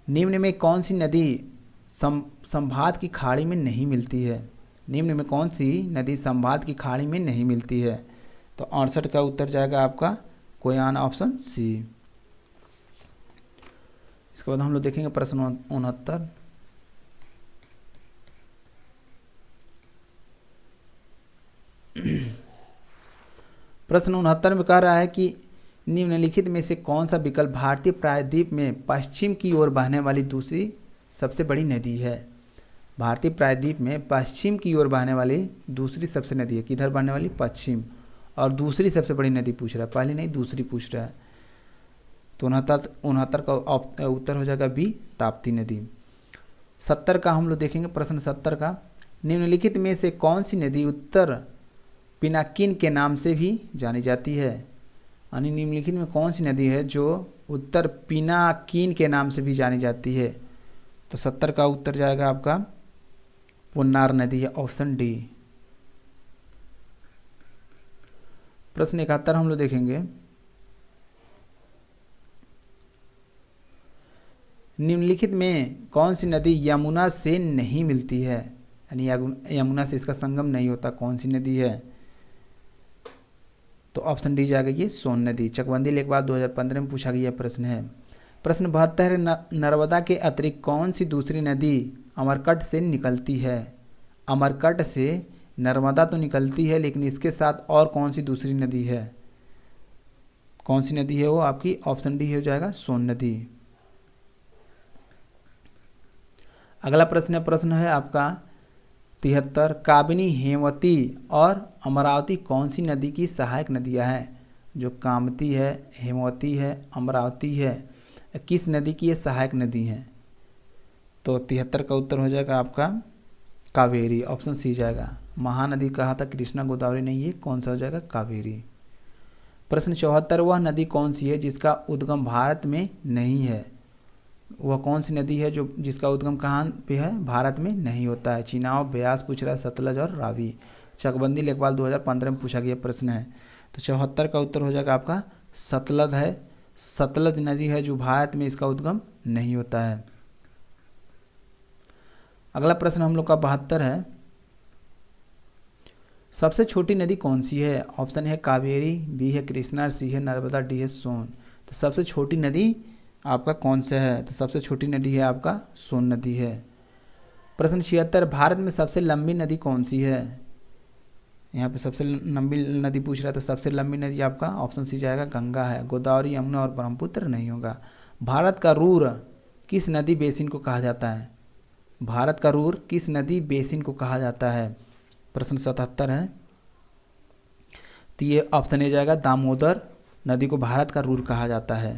निम्न में कौन सी नदी संभात की खाड़ी में नहीं मिलती है? निम्न में कौन सी नदी संभात की खाड़ी में नहीं मिलती है? तो 68 का उत्तर जाएगा आपका कोयान, ऑप्शन सी। इसके बाद हम लोग देखेंगे प्रश्न 69। प्रश्न 69 में कह रहा है कि निम्नलिखित में से कौन सा विकल्प भारतीय प्रायद्वीप में पश्चिम की ओर बहने वाली दूसरी सबसे बड़ी नदी है? भारतीय प्रायद्वीप में पश्चिम की ओर बहने वाली दूसरी सबसे नदी है, किधर बहने वाली? पश्चिम, और दूसरी सबसे बड़ी नदी पूछ रहा है, पहली नहीं दूसरी पूछ रहा है। तो 69 का उत्तर हो जाएगा बी, ताप्ती नदी। 70 का हम लोग देखेंगे प्रश्न 70 का। निम्नलिखित में से कौन सी नदी उत्तर पिनाकिन के नाम से भी जानी जाती है? यानी निम्नलिखित में कौन सी नदी है जो उत्तर पिनाकिन के नाम से भी जानी जाती है? तो 70 का उत्तर जाएगा आपका पुन्नार नदी है, ऑप्शन डी। प्रश्न 71 हम लोग देखेंगे। निम्नलिखित में कौन सी नदी यमुना से नहीं मिलती है, यानी यमुना से इसका संगम नहीं होता, कौन सी नदी है? तो ऑप्शन डी जाएगा ये सोन नदी। चकबंदी लेखपाल 2015 में पूछा गया प्रश्न है। प्रश्न 72 नर्मदा के अतिरिक्त कौन सी दूसरी नदी अमरकंटक से निकलती है? अमरकंटक से नर्मदा तो निकलती है, लेकिन इसके साथ और कौन सी दूसरी नदी है? कौन सी नदी है वो आपकी? ऑप्शन डी हो जाएगा सोन नदी। अगला प्रश्न है आपका 73। काबिनी, हेमवती और अमरावती कौन सी नदी की सहायक नदियां हैं? जो कामती है, हेमवती है, अमरावती है, किस नदी की ये सहायक नदी हैं? तो 73 का उत्तर हो जाएगा आपका कावेरी, ऑप्शन सी जाएगा। महानदी कहा था कृष्णा गोदावरी नहीं, ये कौन सा हो जाएगा? कावेरी। प्रश्न 74। वह नदी कौन सी है जिसका उद्गम भारत में नहीं है? वह कौन सी नदी है जो जिसका उद्गम कहाँ पे है? भारत में नहीं होता है। चिनाब, ब्यास पूछ रहा है, सतलज और रावी। चकबंदी लेखपाल 2015 में पूछा गया प्रश्न है। तो 74 का उत्तर हो जाएगा आपका सतलज है। सतलज नदी है जो भारत में इसका उद्गम नहीं होता है। अगला प्रश्न हम लोग का 72 है। सबसे छोटी नदी कौन सी है? ऑप्शन है कावेरी, बी है कृष्णा, सी है नर्मदा, डी है सोन। तो सबसे छोटी नदी आपका कौन सा है? तो सबसे छोटी नदी है आपका सोन नदी है। प्रश्न 76। भारत में सबसे लंबी नदी कौन सी है? यहाँ पे सबसे लंबी नदी पूछ रहा है, तो सबसे लंबी नदी आपका ऑप्शन सी जाएगा गंगा है। गोदावरी, यमुना और ब्रह्मपुत्र नहीं होगा। भारत का रूर किस नदी बेसिन को कहा जाता है? भारत का रूर किस नदी बेसिन को कहा जाता है? प्रश्न 77 है। तो ये ऑप्शन ए जाएगा, दामोदर नदी को भारत का रूर कहा जाता है।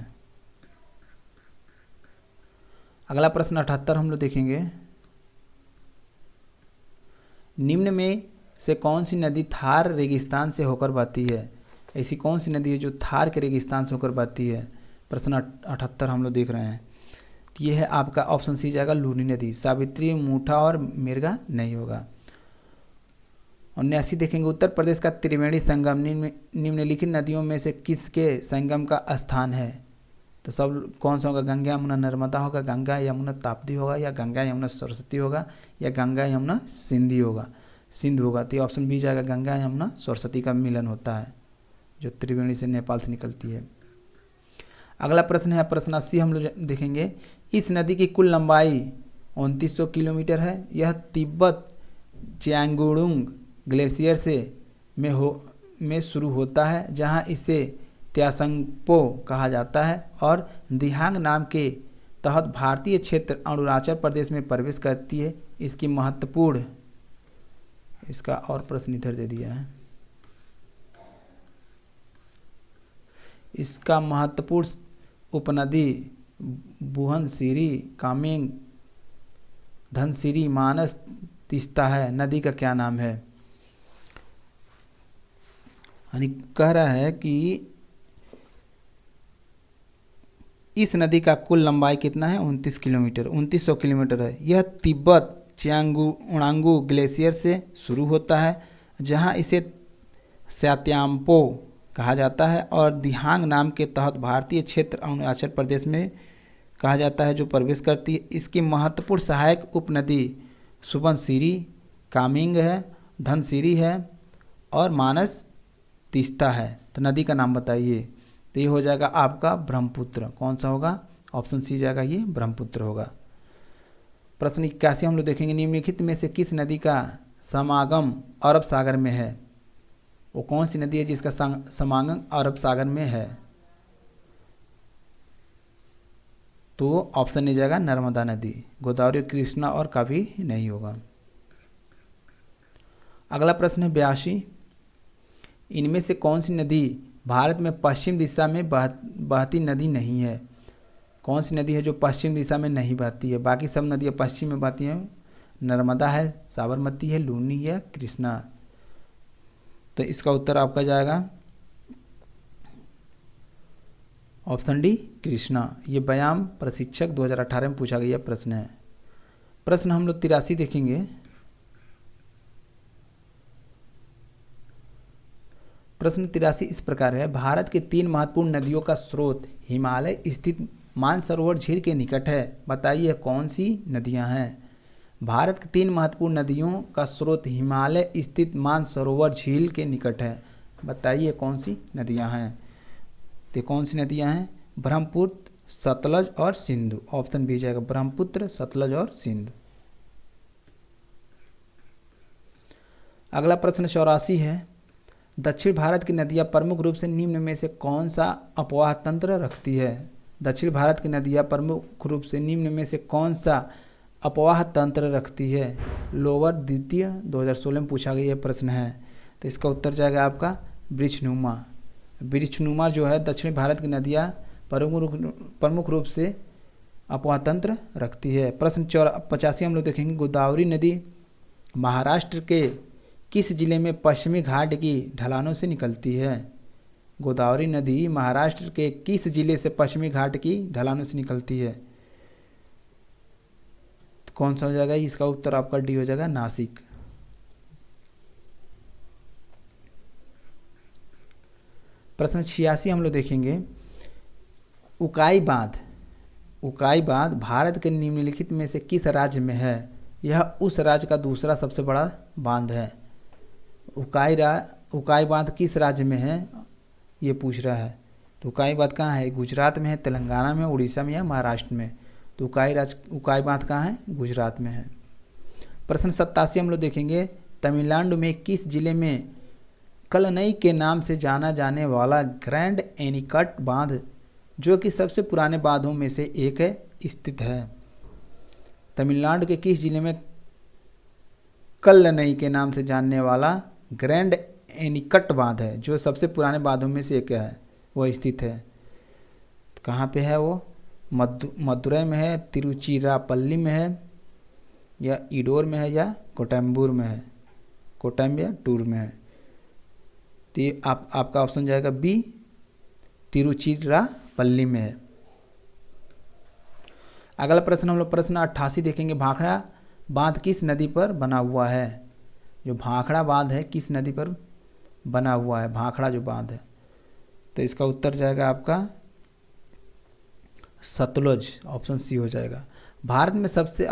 अगला प्रश्न 78 हम लोग देखेंगे। निम्न में से कौन सी नदी थार रेगिस्तान से होकर बहती है? ऐसी कौन सी नदी है जो थार के रेगिस्तान से होकर बहती है? प्रश्न 78 हम लोग देख रहे हैं। तो ये है आपका ऑप्शन सी जाएगा, लूनी नदी। सावित्री, मूठा और मिर्गा नहीं होगा। 79 देखेंगे, उत्तर प्रदेश का त्रिवेणी संगम निम्नलिखित नदियों में से किसके संगम का स्थान है? तो सब कौन सा होगा? गंगा यमुना नर्मदा होगा, गंगा यमुना ताप्ती होगा, या गंगा यमुना सरस्वती होगा, या गंगा यमुना सिंधु होगा। तो ऑप्शन बी जाएगा, गंगा यमुना सरस्वती का मिलन होता है जो त्रिवेणी से नेपाल से निकलती है। अगला प्रश्न है प्रश्न 80 हम लोग देखेंगे। इस नदी की कुल लंबाई 2900 किलोमीटर है। यह तिब्बत च्यांगुडुंग ग्लेशियर से में शुरू होता है, जहां इसे त्यासंगपो कहा जाता है, और दिहांग नाम के तहत भारतीय क्षेत्र अरुणाचल प्रदेश में प्रवेश करती है। इसकी महत्वपूर्ण, इसका और प्रश्न इधर दे दिया है। इसका महत्वपूर्ण उपनदी बुहनसिरी, कामेंग, धनसिरी, मानस, तीस्ता है। नदी का क्या नाम है? यानी कह रहा है कि इस नदी का कुल लंबाई कितना है? 29 किलोमीटर, 2900 किलोमीटर है। यह तिब्बत च्यांगुडांगू ग्लेशियर से शुरू होता है, जहां इसे स्यात्याम्पो कहा जाता है, और दिहांग नाम के तहत भारतीय क्षेत्र अरुणाचल प्रदेश में कहा जाता है जो प्रवेश करती है। इसकी महत्वपूर्ण सहायक उपनदी सुबनसिरी, कामेंग है, धनसिरी है, और मानस तीस्ता है। तो नदी का नाम बताइए। तो ये हो जाएगा आपका ब्रह्मपुत्र। कौन सा होगा? ऑप्शन सी जाएगा, ये ब्रह्मपुत्र होगा। प्रश्न 81 हम लोग देखेंगे। निम्नलिखित में से किस नदी का समागम अरब सागर में है? वो कौन सी नदी है जिसका समागम अरब सागर में है? तो ऑप्शन ए जाएगा, नर्मदा नदी। गोदावरी, कृष्णा और कावेरी नहीं होगा। अगला प्रश्न है 82। इनमें से कौन सी नदी भारत में पश्चिम दिशा में बहती नदी नहीं है? कौन सी नदी है जो पश्चिम दिशा में नहीं बहती है? बाकी सब नदियाँ पश्चिम में बहती हैं। नर्मदा है, साबरमती है, लूनी है, कृष्णा। तो इसका उत्तर आपका जाएगा ऑप्शन डी, कृष्णा। ये व्यायाम प्रशिक्षक 2018 में पूछा गया प्रश्न है। प्रश्न हम लोग 83 देखेंगे। प्रश्न 83 इस प्रकार है। भारत के 3 महत्वपूर्ण नदियों का स्रोत हिमालय स्थित मानसरोवर झील के निकट है। बताइए कौन सी नदियां हैं? भारत की 3 महत्वपूर्ण नदियों का स्रोत हिमालय स्थित मानसरोवर झील के निकट है। बताइए कौन सी नदियां हैं? तो कौन सी नदियां हैं? ब्रह्मपुत्र, सतलज और सिंधु। ऑप्शन बी जाएगा, ब्रह्मपुत्र, सतलज और सिंधु। अगला प्रश्न 84 है। दक्षिण भारत की नदियां प्रमुख रूप से निम्न में से कौन सा अपवाह तंत्र रखती है? दक्षिण भारत की नदियां प्रमुख रूप से निम्न में से कौन सा अपवाह तंत्र रखती है? लोअर द्वितीय 2016 में पूछा गया यह प्रश्न है। तो इसका उत्तर जाएगा आपका वृक्षनुमा। वृक्षनुमा जो है दक्षिण भारत की नदियां प्रमुख रूप से अपवाह तंत्र रखती है। प्रश्न 85 हम लोग देखेंगे। गोदावरी नदी महाराष्ट्र के किस जिले में पश्चिमी घाट की ढलानों से निकलती है? गोदावरी नदी महाराष्ट्र के किस जिले से पश्चिमी घाट की ढलानों से निकलती है? तो कौन सा हो जाएगा? इसका उत्तर आपका डी हो जाएगा, नासिक। प्रश्न 86 हम लोग देखेंगे। उकाई बांध भारत के निम्नलिखित में से किस राज्य में है? यह उस राज्य का दूसरा सबसे बड़ा बांध है। उकाई बांध किस राज्य में है ये पूछ रहा है। तो उकाई बांध कहाँ है? गुजरात में है, तेलंगाना में, उड़ीसा में या महाराष्ट्र में? तो उकाई बांध कहाँ है? गुजरात में है। प्रश्न 87 हम लोग देखेंगे। तमिलनाडु में किस जिले में कलनई के नाम से जाना जाने वाला ग्रैंड एनीकट बांध, जो कि सबसे पुराने बांधों में से एक है, स्थित है? तमिलनाडु के किस जिले में कल्लनई के नाम से जानने वाला ग्रैंड एनीकट बांध है, जो सबसे पुराने बांधों में से एक है, वो स्थित है? तो कहाँ पे है वो? मदुरई में है, तिरुचिरापल्ली में है, या इडोर में है, या कोटम्बूर में है? कोटम्बटूर में है। तो ये आपका ऑप्शन जाएगा बी, तिरुचिरापल्ली में है। अगला प्रश्न हम लोग प्रश्न 88 देखेंगे। भाखड़ा बांध किस नदी पर बना हुआ है? जो भाखड़ा बांध है किस नदी पर बना हुआ है? भाखड़ा जो बांध है, तो इसका उत्तर जाएगा आपका सतलुज, ऑप्शन सी हो जाएगा। भारत में सबसे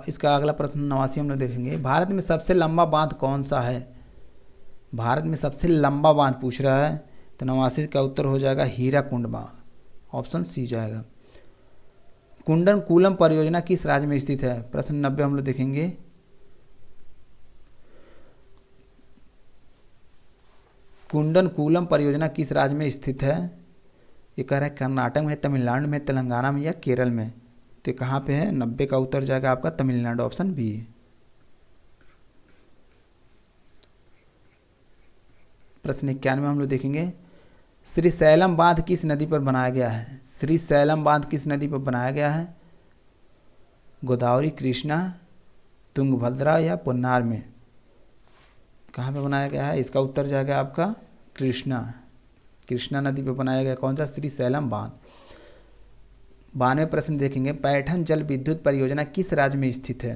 इसका अगला प्रश्न 89 हम लोग देखेंगे। भारत में सबसे लंबा बांध कौन सा है? भारत में सबसे लंबा बांध पूछ रहा है, तो 89 का उत्तर हो जाएगा हीराकुंड बांध, ऑप्शन सी जाएगा। कुंडन कूलम परियोजना किस राज्य में स्थित है? प्रश्न 90 हम लोग देखेंगे। कुंडन कूलम परियोजना किस राज्य में स्थित है? ये कह रहा है कर्नाटक में, तमिलनाडु में, तेलंगाना में, या केरल में? तो कहाँ पे है? 90 का उत्तर जाएगा आपका तमिलनाडु, ऑप्शन बी। प्रश्न 91 हम लोग देखेंगे। श्रीशैलम बांध किस नदी पर बनाया गया है? श्रीशैलम बांध किस नदी पर बनाया गया है? गोदावरी, कृष्णा, तुंगभद्रा, या पुन्नार में? कहाँ पे बनाया गया है? इसका उत्तर जाएगा आपका कृष्णा नदी पर बनाया गया कौन सा? श्रीशैलम बांध। 92 प्रश्न देखेंगे। पैठन जल विद्युत परियोजना किस राज्य में स्थित है?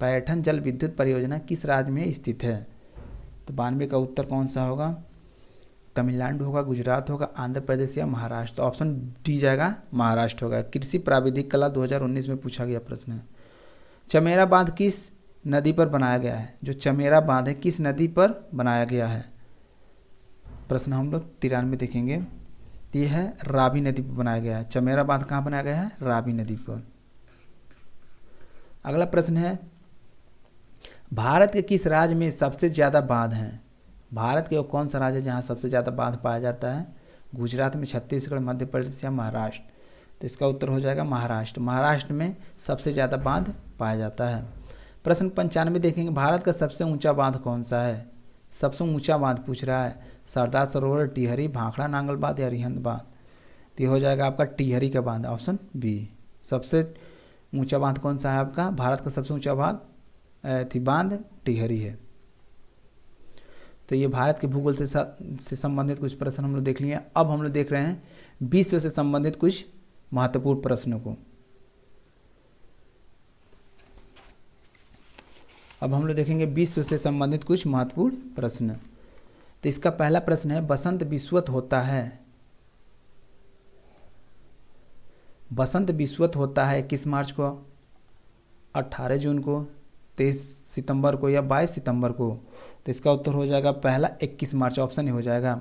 पैठन जल विद्युत परियोजना किस राज्य में स्थित है? तो 92 का उत्तर कौन सा होगा? तमिलनाडु होगा, गुजरात होगा, आंध्र प्रदेश, या महाराष्ट्र? ऑप्शन डी जाएगा महाराष्ट्र होगा। कृषि प्राविधिक कला 2019 में पूछा गया प्रश्न है। चमेरा बांध किस नदी पर बनाया गया है? जो चमेरा बांध है किस नदी पर बनाया गया है? प्रश्न हम लोग 93 देखेंगे। ये है रावी नदी पर बनाया गया है। चमेरा बांध कहाँ बनाया गया है? रावी नदी पर। अगला प्रश्न है, भारत के किस राज्य में सबसे ज़्यादा बांध हैं? भारत के वो कौन सा राज्य है जहाँ सबसे ज़्यादा बांध पाया जाता है? गुजरात में, छत्तीसगढ़, मध्य प्रदेश, या महाराष्ट्र? तो इसका उत्तर हो जाएगा महाराष्ट्र। महाराष्ट्र में सबसे ज़्यादा बांध पाया जाता है। प्रश्न 95 देखेंगे। भारत का सबसे ऊंचा बांध कौन सा है? सबसे ऊंचा बांध पूछ रहा है। सरदार सरोवर, टिहरी, भाखड़ा नांगल बांध, या अरिहंत बांध? तो ये हो जाएगा आपका टिहरी का बांध, ऑप्शन बी। सबसे ऊंचा बांध कौन सा है आपका? भारत का सबसे ऊंचा बांध टिहरी है। तो ये भारत के भूगोल से संबंधित कुछ प्रश्न हम लोग देख लिए। अब हम लोग देख रहे हैं विश्व से संबंधित कुछ महत्वपूर्ण प्रश्नों को। अब हम लोग देखेंगे विश्व से संबंधित कुछ महत्वपूर्ण प्रश्न। तो इसका पहला प्रश्न है, बसंत विश्वत होता है? बसंत विश्वत होता है किस मार्च को? 18 जून को, 23 सितंबर को, या 22 सितंबर को? तो इसका उत्तर हो जाएगा पहला 21 मार्च, ऑप्शन हो जाएगा।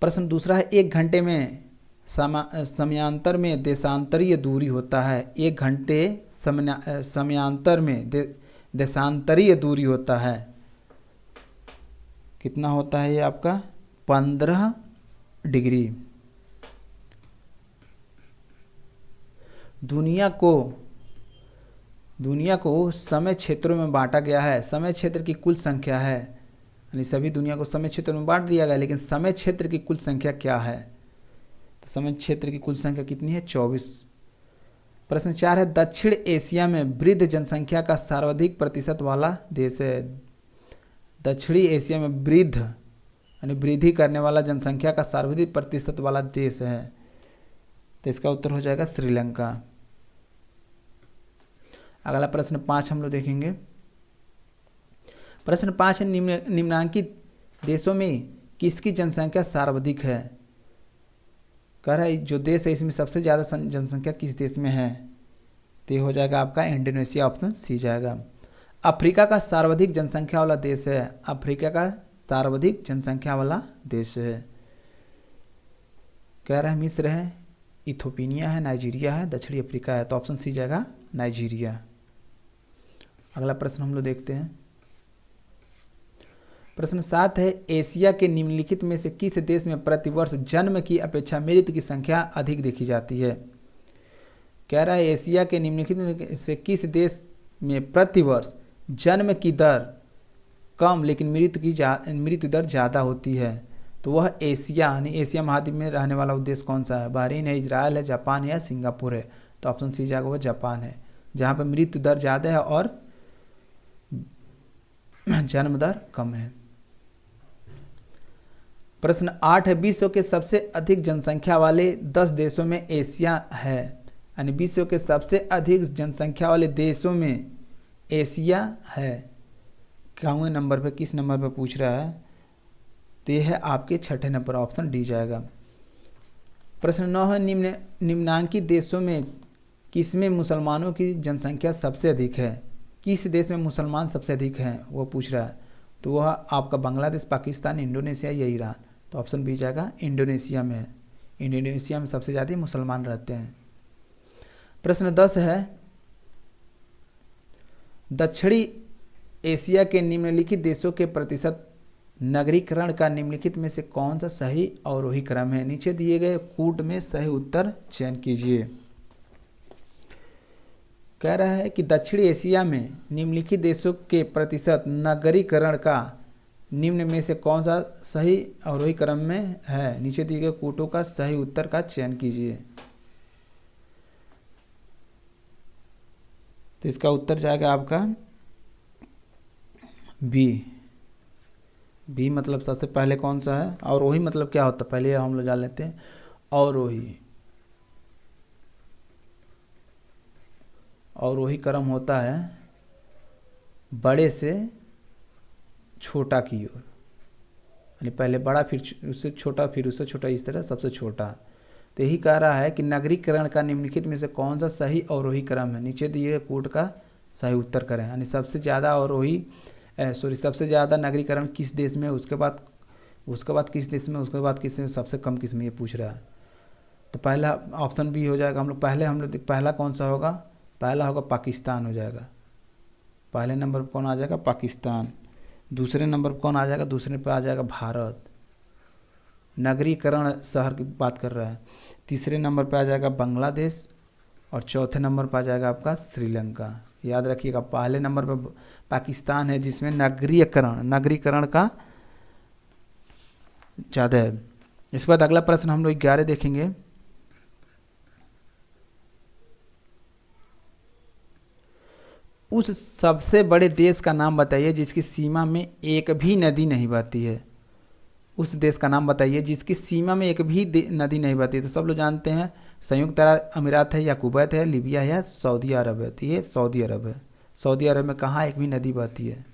प्रश्न दूसरा है, एक घंटे में समयांतर में देशांतरीय दूरी होता है? एक घंटे समयांतर में देशांतरीय दूरी होता है, कितना होता है? ये आपका 15 डिग्री। दुनिया को समय क्षेत्रों में बांटा गया है। समय क्षेत्र की कुल संख्या है, यानी सभी दुनिया को समय क्षेत्रों में बांट दिया गया, लेकिन समय क्षेत्र की कुल संख्या क्या है? तो समय क्षेत्र की कुल संख्या कितनी है? 24। प्रश्न 4 है, दक्षिण एशिया में वृद्ध जनसंख्या का सर्वाधिक प्रतिशत वाला देश है? दक्षिणी एशिया में वृद्ध यानी वृद्धि करने वाला जनसंख्या का सर्वाधिक प्रतिशत वाला देश है? तो इसका उत्तर हो जाएगा श्रीलंका। अगला प्रश्न 5 हम लोग देखेंगे। प्रश्न 5 है, निम्नलिखित देशों में किसकी जनसंख्या सर्वाधिक है? कह रहा है जो देश है इसमें सबसे ज़्यादा जनसंख्या किस देश में है? तो ये हो जाएगा आपका इंडोनेशिया, ऑप्शन सी जाएगा। अफ्रीका का सर्वाधिक जनसंख्या वाला देश है? अफ्रीका का सर्वाधिक जनसंख्या वाला देश है? कह रहा है मिस्र है, इथोपिया है, नाइजीरिया है, दक्षिणी अफ्रीका है? तो ऑप्शन सी जाएगा नाइजीरिया। अगला प्रश्न हम लोग देखते हैं। प्रश्न 7 है, एशिया के निम्नलिखित में से किस देश में प्रतिवर्ष जन्म की अपेक्षा मृत्यु की संख्या अधिक देखी जाती है? कह रहा है एशिया के निम्नलिखित में से किस देश में प्रतिवर्ष जन्म की दर कम लेकिन मृत्यु दर ज़्यादा होती है? तो वह एशिया यानी एशिया महाद्वीप में रहने वाला देश कौन सा है? बहरीन है, इजराइल है, जापान है या सिंगापुर है? तो ऑप्शन सी जाएगा वह जापान है, जहाँ पर मृत्यु दर ज़्यादा है और जन्म दर कम है। प्रश्न 8 है, विश्व के सबसे अधिक जनसंख्या वाले 10 देशों में एशिया है, यानी विश्व के सबसे अधिक जनसंख्या वाले देशों में एशिया है। कौन नंबर पे, किस नंबर पे पूछ रहा है? तो यह है आपके छठे नंबर, ऑप्शन डी जाएगा। प्रश्न 9 है, निम्नांकित देशों में किसमें मुसलमानों की जनसंख्या सबसे अधिक है? किस देश में मुसलमान सबसे अधिक हैं वो पूछ रहा है। तो वह आपका बांग्लादेश, पाकिस्तान, इंडोनेशिया या ईरान? तो ऑप्शन बी जाएगा इंडोनेशिया में है। इंडोनेशिया में सबसे ज़्यादा मुसलमान रहते हैं। प्रश्न 10 है, दक्षिणी एशिया के निम्नलिखित देशों के प्रतिशत नगरीकरण का निम्नलिखित में से कौन सा सही अवरोही क्रम है? नीचे दिए गए कूट में सही उत्तर चयन कीजिए। कह रहा है कि दक्षिणी एशिया में निम्नलिखित देशों के प्रतिशत नगरीकरण का निम्न में से कौन सा सही अवरोही क्रम में है? नीचे दिए गए कूटों का सही उत्तर का चयन कीजिए। तो इसका उत्तर जाएगा आपका बी मतलब सबसे पहले कौन सा है? अवरोही मतलब क्या होता है पहले हम लोग जान लेते हैं। अवरोही क्रम होता है बड़े से छोटा की ओर, यानी पहले बड़ा फिर उससे छोटा फिर उससे छोटा, इस तरह सबसे छोटा। तो यही कह रहा है कि नगरीकरण का निम्नलिखित में से कौन सा सही अवरोही क्रम है? नीचे दिए कूट का सही उत्तर करें, यानी सबसे ज़्यादा अवरोही सबसे ज़्यादा नगरीकरण किस देश में, उसके बाद किस देश में, उसके बाद किस में, सबसे कम किस में, ये पूछ रहा है। तो पहला ऑप्शन बी हो जाएगा। पहला कौन सा होगा? पहला होगा पाकिस्तान हो जाएगा। पहले नंबर पर कौन आ जाएगा? पाकिस्तान। दूसरे नंबर पर कौन आ जाएगा? दूसरे पर आ जाएगा भारत, नगरीकरण शहर की बात कर रहा है। तीसरे नंबर पर आ जाएगा बांग्लादेश और चौथे नंबर पर आ जाएगा आपका श्रीलंका। याद रखिएगा, पहले नंबर पर पाकिस्तान है जिसमें नगरीकरण का ज़्यादा है। इसके बाद अगला प्रश्न हम लोग 11 देखेंगे। उस सबसे बड़े देश का नाम बताइए जिसकी सीमा में एक भी नदी नहीं बहती है। उस देश का नाम बताइए जिसकी सीमा में एक भी नदी नहीं बहती है। तो सब लोग जानते हैं संयुक्त अरब अमीरात है या कुवैत है, लीबिया है या सऊदी अरब है। तो ये सऊदी अरब है। सऊदी अरब में कहाँ एक भी नदी बहती है।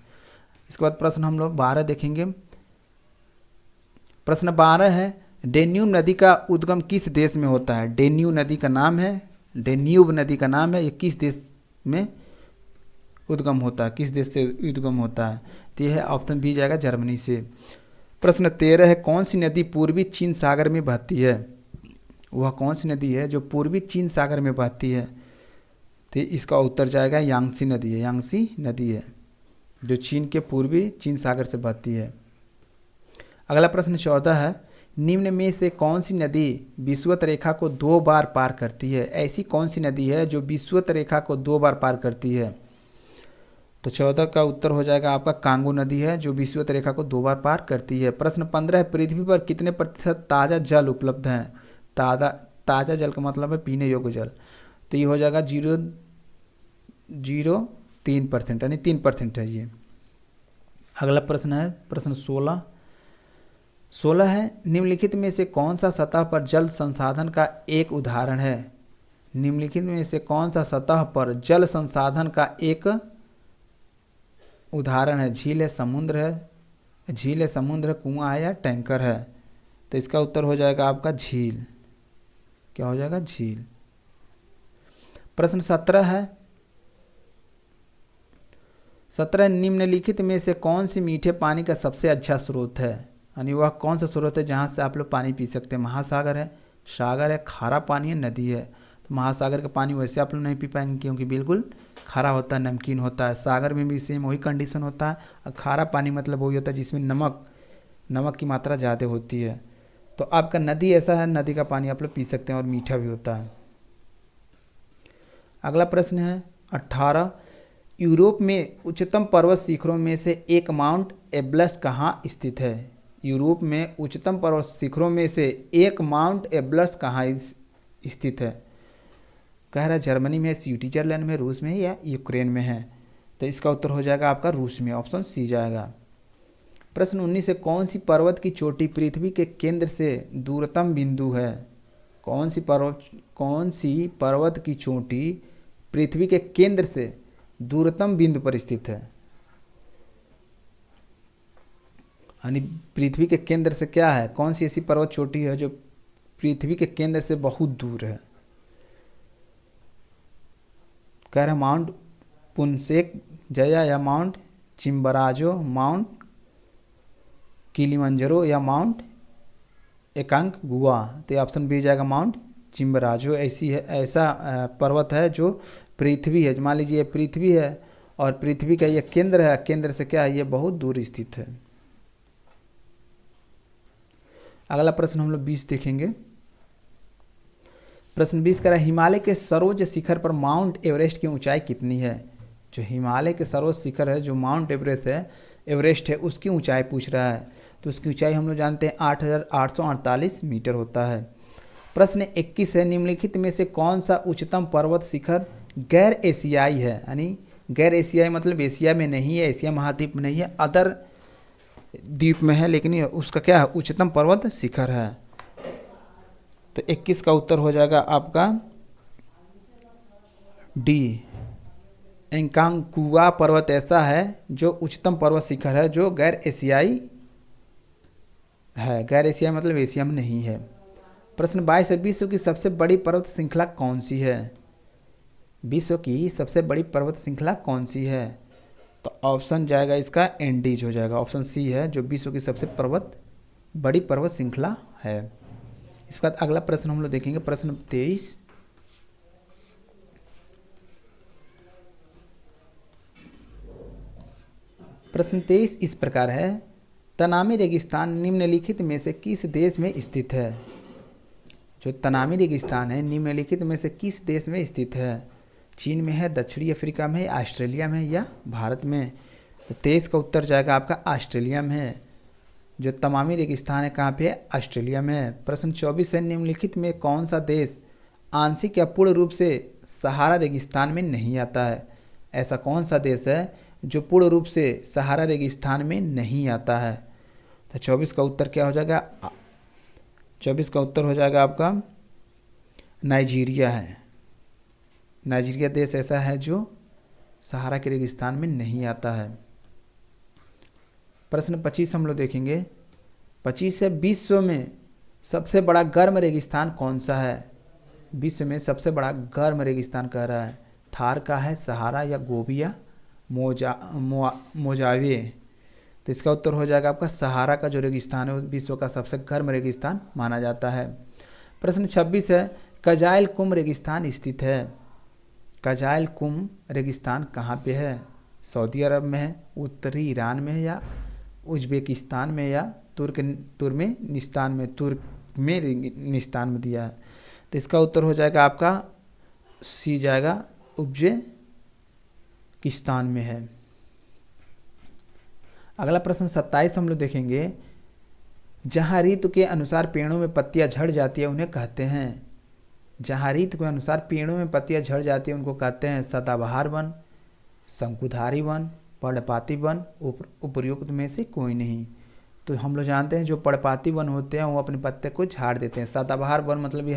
इसके बाद प्रश्न हम लोग 12 देखेंगे। प्रश्न 12 है, डेन्यूब नदी का उद्गम किस देश में होता है? डेन्यूब नदी का नाम है, ये किस देश में उद्गम होता है, किस देश से उद्गम होता है? तो यह है ऑप्शन बी जाएगा जर्मनी से। प्रश्न 13 है, कौन सी नदी पूर्वी चीन सागर में बहती है? वह कौन सी नदी है जो पूर्वी चीन सागर में बहती है? तो इसका उत्तर जाएगा यांगसी नदी है जो चीन के पूर्वी चीन सागर से बहती है। अगला प्रश्न 14 है, निम्न में से कौन सी नदी विषुवत रेखा को 2 बार पार करती है? ऐसी कौन सी नदी है जो विषुवत रेखा को 2 बार पार करती है? तो 14 का उत्तर हो जाएगा आपका कांगो नदी है जो विषुवत रेखा को 2 बार पार करती है। प्रश्न 15 है, पृथ्वी पर कितने प्रतिशत ताज़ा जल उपलब्ध हैं? ताज़ा जल का मतलब है पीने योग्य जल। तो ये हो जाएगा 0.03%, यानी 3% है ये। अगला प्रश्न है प्रश्न 16 है, निम्नलिखित में से कौन सा सतह पर जल संसाधन का एक उदाहरण है? निम्नलिखित में से कौन सा सतह पर जल संसाधन का एक उदाहरण है? झील है, समुद्र है, कुआं है या टैंकर है? तो इसका उत्तर हो जाएगा आपका झील। क्या हो जाएगा? झील। प्रश्न 17 है, 17 निम्नलिखित में से कौन सी मीठे पानी का सबसे अच्छा स्रोत है? यानी वह कौन सा स्रोत है जहाँ से आप लोग पानी पी सकते हैं? महासागर है, सागर है, खारा पानी है, नदी है? तो महासागर का पानी वैसे आप लोग नहीं पी पाएंगे क्योंकि बिल्कुल खारा होता है, नमकीन होता है। सागर में भी सेम वही कंडीशन होता है। और खारा पानी मतलब वही होता है जिसमें नमक की मात्रा ज़्यादा होती है। तो आपका नदी ऐसा है, नदी का पानी आप लोग पी सकते हैं और मीठा भी होता है। अगला प्रश्न है 18, यूरोप में उच्चतम पर्वत शिखरों में से एक माउंट एबलस कहाँ स्थित है? यूरोप में उच्चतम पर्वत शिखरों में से एक माउंट एबलस कहाँ स्थित है? कह रहा है जर्मनी में, स्विट्जरलैंड में, रूस में या यूक्रेन में है। तो इसका उत्तर हो जाएगा आपका रूस में, ऑप्शन सी जाएगा। प्रश्न 19 है, कौन सी पर्वत की चोटी पृथ्वी के केंद्र से दूरतम बिंदु है? कौन सी पर्वत की चोटी पृथ्वी के केंद्र से दूरतम बिंदु पर स्थित है? यानी पृथ्वी के केंद्र से क्या है, कौन सी ऐसी पर्वत चोटी है जो पृथ्वी के केंद्र से बहुत दूर है? कह रहे माउंट पुनसेक जया या माउंट चिम्बराजो, माउंट किलिमंजरो या माउंट एकांकगुआ। तो ऑप्शन बी जाएगा माउंट चिम्बराजो। ऐसा पर्वत है जो पृथ्वी है, मान लीजिए पृथ्वी है और पृथ्वी का ये केंद्र है, केंद्र से क्या है, ये बहुत दूर स्थित है। अगला प्रश्न हम लोग 20 देखेंगे। प्रश्न 20 कह रहा है, हिमालय के सर्वोच्च शिखर पर माउंट एवरेस्ट की ऊंचाई कितनी है? जो हिमालय के सर्वोच्च शिखर है, जो माउंट एवरेस्ट है, उसकी ऊंचाई पूछ रहा है। तो उसकी ऊंचाई हम लोग जानते हैं 8,848 मीटर होता है। प्रश्न 21 है, निम्नलिखित में से कौन सा उच्चतम पर्वत शिखर गैर एशियाई है? यानी गैर एशियाई मतलब एशिया में नहीं है, एशिया महाद्वीप में नहीं है, अदर द्वीप में है, लेकिन उसका क्या है, उच्चतम पर्वत शिखर है। तो 21 का उत्तर हो जाएगा आपका डी, एकांकगुआ पर्वत ऐसा है जो उच्चतम पर्वत शिखर है जो गैर एशियाई है। गैर एशियाई मतलब एशिया में नहीं है। प्रश्न 22 है, विश्व की सबसे बड़ी पर्वत श्रृंखला कौन सी है? विश्व की सबसे बड़ी पर्वत श्रृंखला कौन सी है? तो ऑप्शन जाएगा इसका एंडीज हो जाएगा, ऑप्शन सी है जो विश्व की सबसे बड़ी पर्वत श्रृंखला है। इसके बाद अगला प्रश्न हम लोग देखेंगे, प्रश्न 23। प्रश्न 23 इस प्रकार है, तनामी रेगिस्तान निम्नलिखित में से किस देश में स्थित है? जो तनामी रेगिस्तान है निम्नलिखित में से किस देश में स्थित है? चीन में है, दक्षिणी अफ्रीका में, ऑस्ट्रेलिया में या भारत में? तो 23 का उत्तर जाएगा आपका ऑस्ट्रेलिया में है। जो तमामी रेगिस्तान है कहाँ पे है? ऑस्ट्रेलिया में है। प्रश्न 24 है, निम्नलिखित में कौन सा देश आंशिक या पूर्ण रूप से सहारा रेगिस्तान में नहीं आता है? ऐसा कौन सा देश है जो पूर्ण रूप से सहारा रेगिस्तान में नहीं आता है? तो 24 का उत्तर क्या हो जाएगा? 24 का उत्तर हो जाएगा आपका नाइजीरिया है। नाइजीरिया देश ऐसा है जो सहारा के रेगिस्तान में नहीं आता है। प्रश्न 25 हम लोग देखेंगे। 25 है, विश्व में सबसे बड़ा गर्म रेगिस्तान कौन सा है? विश्व में सबसे बड़ा गर्म रेगिस्तान कह रहा है, थार का है, सहारा या गोबी या मोजावे? तो इसका उत्तर हो जाएगा आपका सहारा का जो रेगिस्तान है वो विश्व का सबसे गर्म रेगिस्तान माना जाता है। प्रश्न 26 है, कजाइल कुम रेगिस्तान स्थित है। कजाइल कुम रेगिस्तान कहाँ पे है? सऊदी अरब में है, उत्तरी ईरान में है या उज्बेकिस्तान में या तुर्कमेनिस्तान में दिया है। तो इसका उत्तर हो जाएगा आपका सी जाएगा, उज्बेकिस्तान में है। अगला प्रश्न 27 हम लोग देखेंगे। जहाँ ऋतु के अनुसार पेड़ों में पत्तियाँ झड़ जाती है उन्हें कहते हैं, जहाँ ऋतु के अनुसार पेड़ों में पत्तियाँ झड़ जाती है उनको कहते हैं सदाबहार वन, शंकुधारी वन, पर्णपाती वन, उपर्युक्त में से कोई नहीं। तो हम लोग जानते हैं जो पर्णपाती वन होते हैं वो अपने पत्ते को झाड़ देते हैं। सदाबहार वन मतलब ये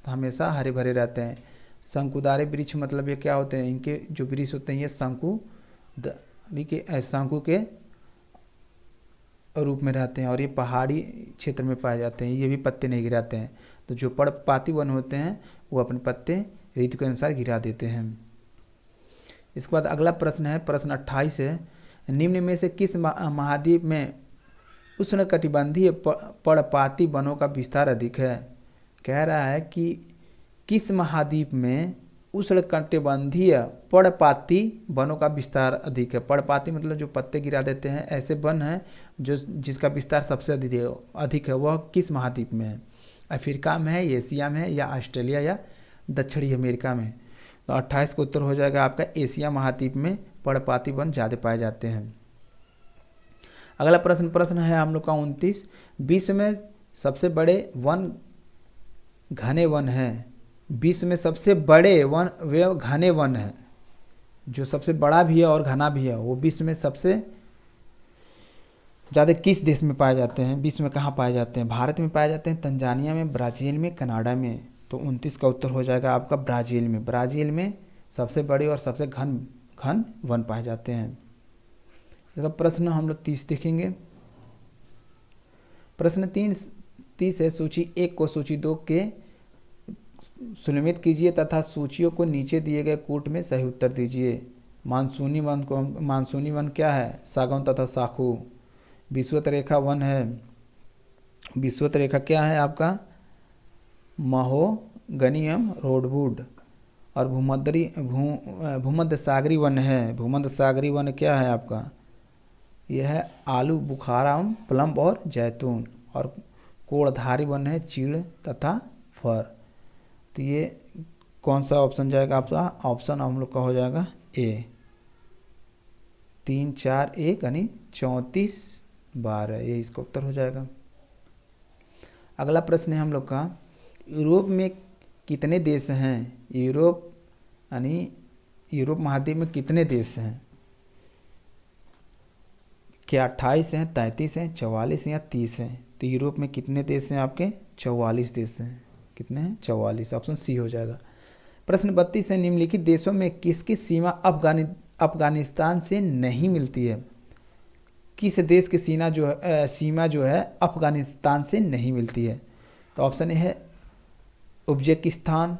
हमेशा हरे भरे रहते हैं। शंकुधारी वृक्ष मतलब ये क्या होते हैं, इनके जो वृक्ष होते हैं ये शंकु के रूप में रहते हैं और ये पहाड़ी क्षेत्र में पाए जाते हैं, ये भी पत्ते नहीं गिराते हैं। तो जो पर्णपाती वन होते हैं वो अपने पत्ते ऋतु के अनुसार गिरा देते हैं। इसके बाद अगला प्रश्न है, प्रश्न 28 है, निम्न में से किस महाद्वीप में उष्णकटिबंधीय पर्णपाती वनों का विस्तार अधिक है? कह रहा है कि किस महाद्वीप में उष्णकटिबंधीय पर्णपाती वनों का विस्तार अधिक है? पर्णपाती मतलब जो पत्ते गिरा देते हैं, ऐसे वन हैं जिसका विस्तार सबसे अधिक है, वह किस महाद्वीप में है? अफ्रीका में है, एशिया में है या ऑस्ट्रेलिया या दक्षिणी अमेरिका में? तो 28 का उत्तर हो जाएगा आपका एशिया महाद्वीप में पर्णपाती वन ज़्यादा पाए जाते हैं। अगला प्रश्न है हम लोग का 29, विश्व में सबसे बड़े वन घने वन हैं। विश्व में सबसे बड़े वन वे घने वन हैं, जो सबसे बड़ा भी है और घना भी है, वो विश्व में सबसे ज़्यादा किस देश में पाए जाते हैं? विश्व में कहाँ पाए जाते हैं? भारत में पाए जाते हैं, तंजानिया में, ब्राज़ील में, कनाडा में। तो 29 का उत्तर हो जाएगा आपका ब्राज़ील में। ब्राज़ील में सबसे बड़े और सबसे घन वन पाए जाते हैं। इसका प्रश्न हम लोग 30 देखेंगे। प्रश्न 30 है, सूची 1 को सूची 2 के सुनिश्चित कीजिए तथा सूचियों को नीचे दिए गए कूट में सही उत्तर दीजिए। मानसूनी वन क्या है? सागौन तथा साखू। विषुवत रेखा वन है, विषुवत रेखा क्या है आपका? महोगनियम रोडवुड। और भूमध्य सागरी वन है। भूमध्य सागरी वन क्या है आपका? यह है आलू बुखारा प्लम और जैतून। और कोणधारी वन है चीड़ तथा फर। तो ये कौन सा ऑप्शन जाएगा आपका? ऑप्शन हम लोग का हो जाएगा ए। 3 4 1 यानी 34 12, ये इसका उत्तर हो जाएगा। अगला प्रश्न है हम लोग का, यूरोप में कितने देश हैं? यूरोप यानी यूरोप महाद्वीप में कितने देश हैं? क्या 28 हैं, 33 हैं, 44 हैं या 30 हैं? तो यूरोप में कितने देश हैं आपके? 44 देश हैं। कितने हैं? 44। ऑप्शन सी हो जाएगा। प्रश्न 32 है, निम्नलिखित देशों में किसकी सीमा अफगानिस्तान से नहीं मिलती है? किस देश की सीमा जो है अफगानिस्तान से नहीं मिलती है? तो ऑप्शन ए है उज्बेकिस्तान,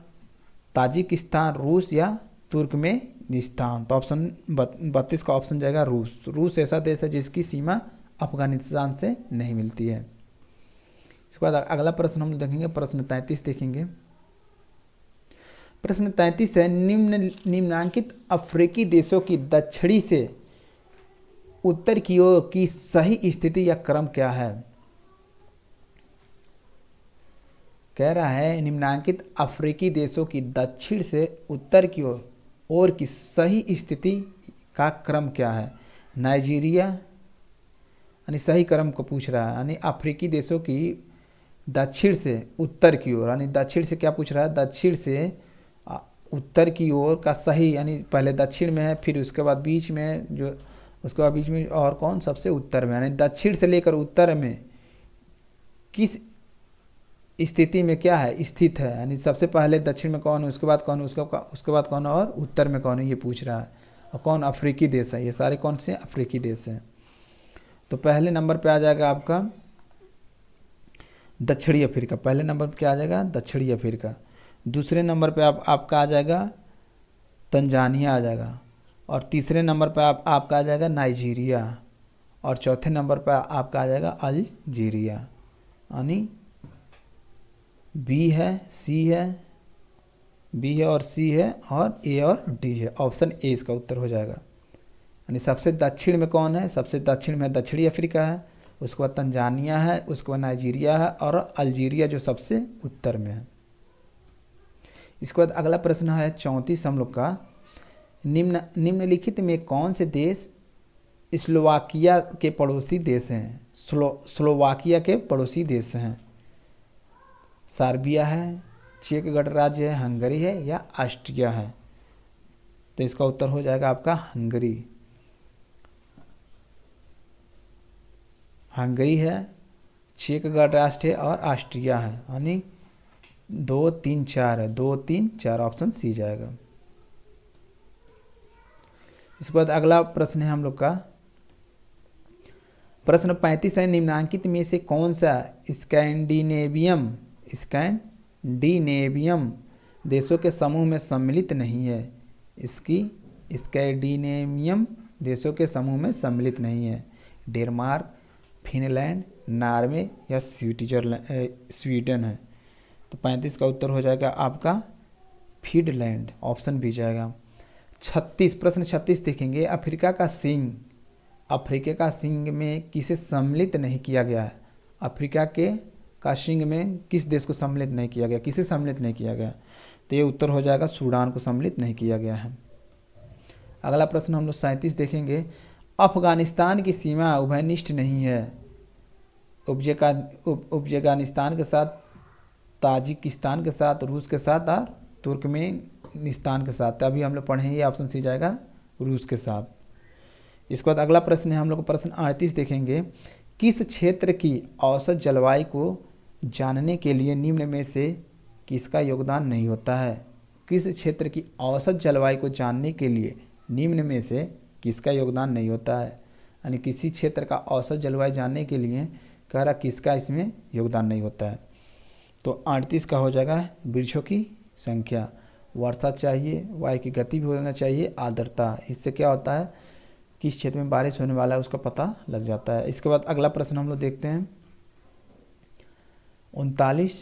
ताजिकिस्तान, रूस या तुर्कमेनिस्तान। तो ऑप्शन 32 का ऑप्शन जाएगा रूस। रूस ऐसा देश है जिसकी सीमा अफगानिस्तान से नहीं मिलती है। इसके बाद अगला प्रश्न हम देखेंगे, प्रश्न 33 देखेंगे। प्रश्न 33 है, निम्नांकित अफ्रीकी देशों की दक्षिणी से उत्तर की ओर की सही स्थिति या क्रम क्या है? कह रहा है निम्नांकित अफ्रीकी देशों की दक्षिण से उत्तर की ओर की सही स्थिति का क्रम क्या है? नाइजीरिया, यानी सही क्रम को पूछ रहा है, यानी अफ्रीकी देशों की दक्षिण से उत्तर की ओर, यानी दक्षिण से क्या पूछ रहा है? दक्षिण से उत्तर की ओर का सही, यानी पहले दक्षिण में है, फिर उसके बाद बीच में जो, उसके बाद बीच में और कौन? सबसे उत्तर में। यानी दक्षिण से लेकर उत्तर में किस स्थिति में क्या है? स्थित है। यानी सबसे पहले दक्षिण में कौन है, उसके बाद कौन है, उसके बाद कौन है, और उत्तर में कौन है, ये पूछ रहा है। और कौन? अफ्रीकी देश है। ये सारे कौन से अफ्रीकी देश हैं? तो पहले नंबर पे आ जाएगा आपका दक्षिणी अफ्रीका। पहले नंबर पे क्या आ जाएगा? दक्षिणी अफ्रीका। दूसरे नंबर पे आपका आ जाएगा तंजानिया आ जाएगा। और तीसरे नंबर पे आपका आ जाएगा नाइजीरिया। और चौथे नंबर पे आपका आ जाएगा अल्जीरिया। यानी बी है, सी है, बी है और सी है, और ए और डी है। ऑप्शन ए इसका उत्तर हो जाएगा। यानी सबसे दक्षिण में कौन है? सबसे दक्षिण में दक्षिणी अफ्रीका है, उसके बाद तंजानिया है, उसके बाद नाइजीरिया है, और अल्जीरिया जो सबसे उत्तर में है। इसके बाद अगला प्रश्न है 34 हम लोग का, निम्नलिखित में कौन से देश स्लोवाकिया के पड़ोसी देश हैं? स्लोवाकिया के पड़ोसी देश हैं। सर्बिया है, चेक गणराज्य है, हंगरी है या ऑस्ट्रिया है? तो इसका उत्तर हो जाएगा आपका हंगरी। हंगरी है, चेक गणराज्य है और ऑस्ट्रिया है। यानी 2 3 4 है, 2 3 4 ऑप्शन सी जाएगा। इसके बाद अगला प्रश्न है हम लोग का, प्रश्न 35 है, निम्नांकित में से कौन सा स्कैंडिनेवियम देशों के समूह में सम्मिलित नहीं है? इसकी स्कैंडिनेवियम देशों के समूह में सम्मिलित नहीं है। डेनमार्क, फिनलैंड, नॉर्वे या स्वीडन है। तो 35 का उत्तर हो जाएगा आपका फिनलैंड। ऑप्शन भी जाएगा। 36 प्रश्न 36 देखेंगे, अफ्रीका का सिंह में किसे सम्मिलित नहीं किया गया है? अफ्रीका के काशिंग में किस देश को सम्मिलित नहीं किया गया, किसे सम्मिलित नहीं किया गया? तो ये उत्तर हो जाएगा सूडान को सम्मिलित नहीं किया गया है। अगला प्रश्न हम लोग 37 देखेंगे। अफगानिस्तान की सीमा उभयनिष्ठ नहीं है। उज्बेकिस्तान के साथ, ताजिकिस्तान के साथ, रूस के साथ और तुर्कमेनिस्तान के साथ। अभी हम लोग पढ़ेंगे, ऑप्शन सी जाएगा रूस के साथ। इसके बाद अगला प्रश्न है हम लोग प्रश्न 38 देखेंगे। किस क्षेत्र की औसत जलवायु को जानने के लिए निम्न में से किसका योगदान नहीं होता है? किस क्षेत्र की औसत जलवायु को जानने के लिए निम्न में से किसका योगदान नहीं होता है? यानी किसी क्षेत्र का औसत जलवायु जानने के लिए कह रहा किसका इसमें योगदान नहीं होता है। तो 38 का हो जाएगा वृक्षों की संख्या। वर्षा चाहिए, वायु की गति भी होना चाहिए, आर्द्रता। इससे क्या होता है, किस क्षेत्र में बारिश होने वाला है उसका पता लग जाता है। इसके बाद अगला प्रश्न हम लोग देखते हैं 39।